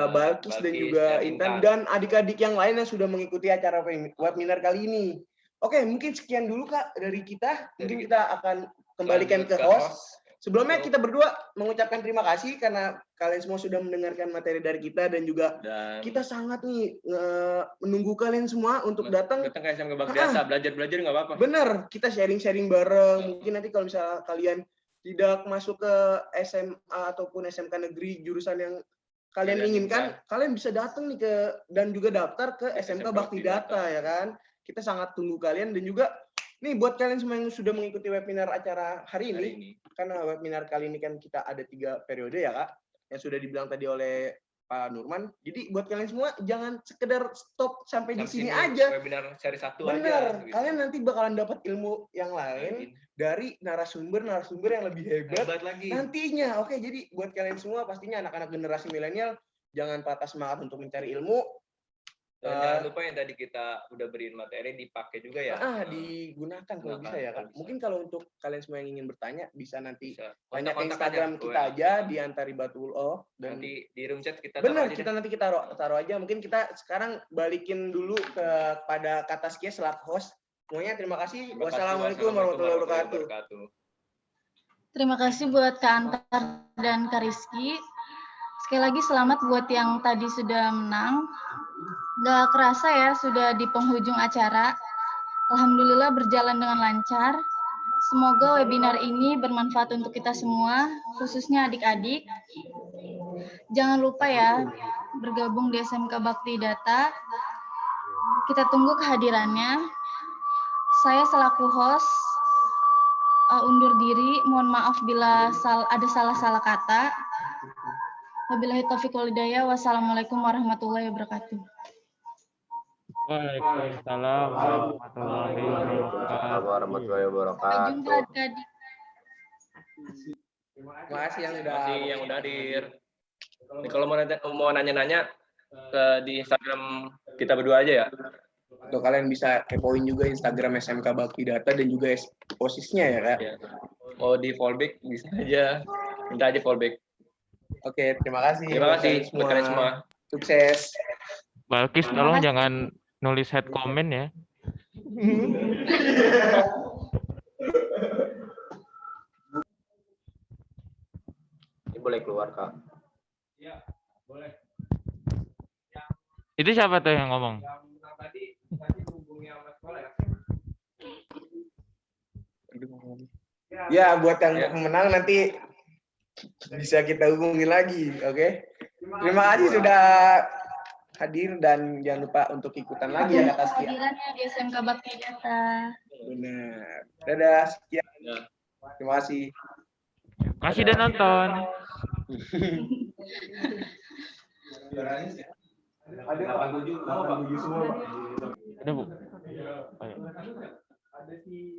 Balkis dan juga Intan dan adik-adik yang lain yang sudah mengikuti acara webinar kali ini. Oke, mungkin sekian dulu Kak dari kita. Mungkin kita akan kembalikan ke host. Sebelumnya kita berdua mengucapkan terima kasih karena kalian semua sudah mendengarkan materi dari kita dan juga kita sangat nih menunggu kalian semua untuk datang ke SMK Bakti Data, belajar nggak apa-apa. Bener, kita sharing-sharing bareng. Mungkin nanti kalau misalnya kalian tidak masuk ke SMA ataupun SMK negeri jurusan yang kalian inginkan, kalian bisa datang nih dan juga daftar ke SMK Bakti Data ya kan. Kita sangat tunggu kalian dan juga nih buat kalian semua yang sudah mengikuti webinar acara hari ini. Karena webinar kali ini kan kita ada 3 periode ya Kak, yang sudah dibilang tadi oleh Pak Nurman. Jadi buat kalian semua jangan sekedar stop sampai di sini aja. Webinar seri 1 aja. Bener, kalian nanti bakalan dapat ilmu yang lain dari narasumber yang lebih hebat lagi nantinya. Oke, jadi buat kalian semua pastinya anak-anak generasi milenial jangan patah semangat untuk mencari ilmu. Dan jangan lupa yang tadi kita udah beriin materi dipakai juga ya. Digunakan kalau bisa ya Kak. Mungkin kalau untuk kalian semua yang ingin bertanya bisa nanti tanya ke Instagram kita aja di Antaribatul dan nanti di room chat kita benar nanti kita taruh aja. Mungkin kita sekarang balikin dulu kepada Kak Taskia selaku host. Semuanya terima kasih. Wassalamualaikum warahmatullahi wabarakatuh. Terima kasih buat Kak Antar dan Kak Rizky. Sekali lagi selamat buat yang tadi sudah menang. Nggak kerasa ya sudah di penghujung acara. Alhamdulillah berjalan dengan lancar. Semoga webinar ini bermanfaat untuk kita semua, khususnya adik-adik. Jangan lupa ya bergabung di SMK Bakti Data. Kita tunggu kehadirannya. Saya selaku host undur diri. Mohon maaf bila ada salah-salah kata. Wabillahi taufiq wal hidayah. Wassalamualaikum warahmatullahi wabarakatuh. Waalaikumsalam warahmatullahi wabarakatuh. Sampai jumpa adik-adik. Terima kasih yang udah hadir. Nih, kalau mau nanya-nanya di Instagram kita berdua aja ya. Atau kalian bisa kepoin juga Instagram SMK Bakti Data dan juga posisinya ya Kak. Ya. Mau di fallback bisa aja. Minta aja fallback. Oke, terima kasih. Terima kasih buat kalian semua. Sukses. Balkis tolong jangan nulis head comment ya. Ini boleh keluar Kak. Ya, boleh. Itu siapa tuh yang ngomong? Tadi hubungi sama sekolah ya. Ya, buat yang pemenang nanti bisa kita hubungi lagi, oke? Terima kasih sudah hadir dan jangan lupa untuk ikutan lagi ya Kak Taskia. Kehadirannya di SMK Bakti Data. Benar. Dadah, sekian. Terima kasih. Kasih dan nonton. Ada 87 semua, Pak. Ada Bu. Ada si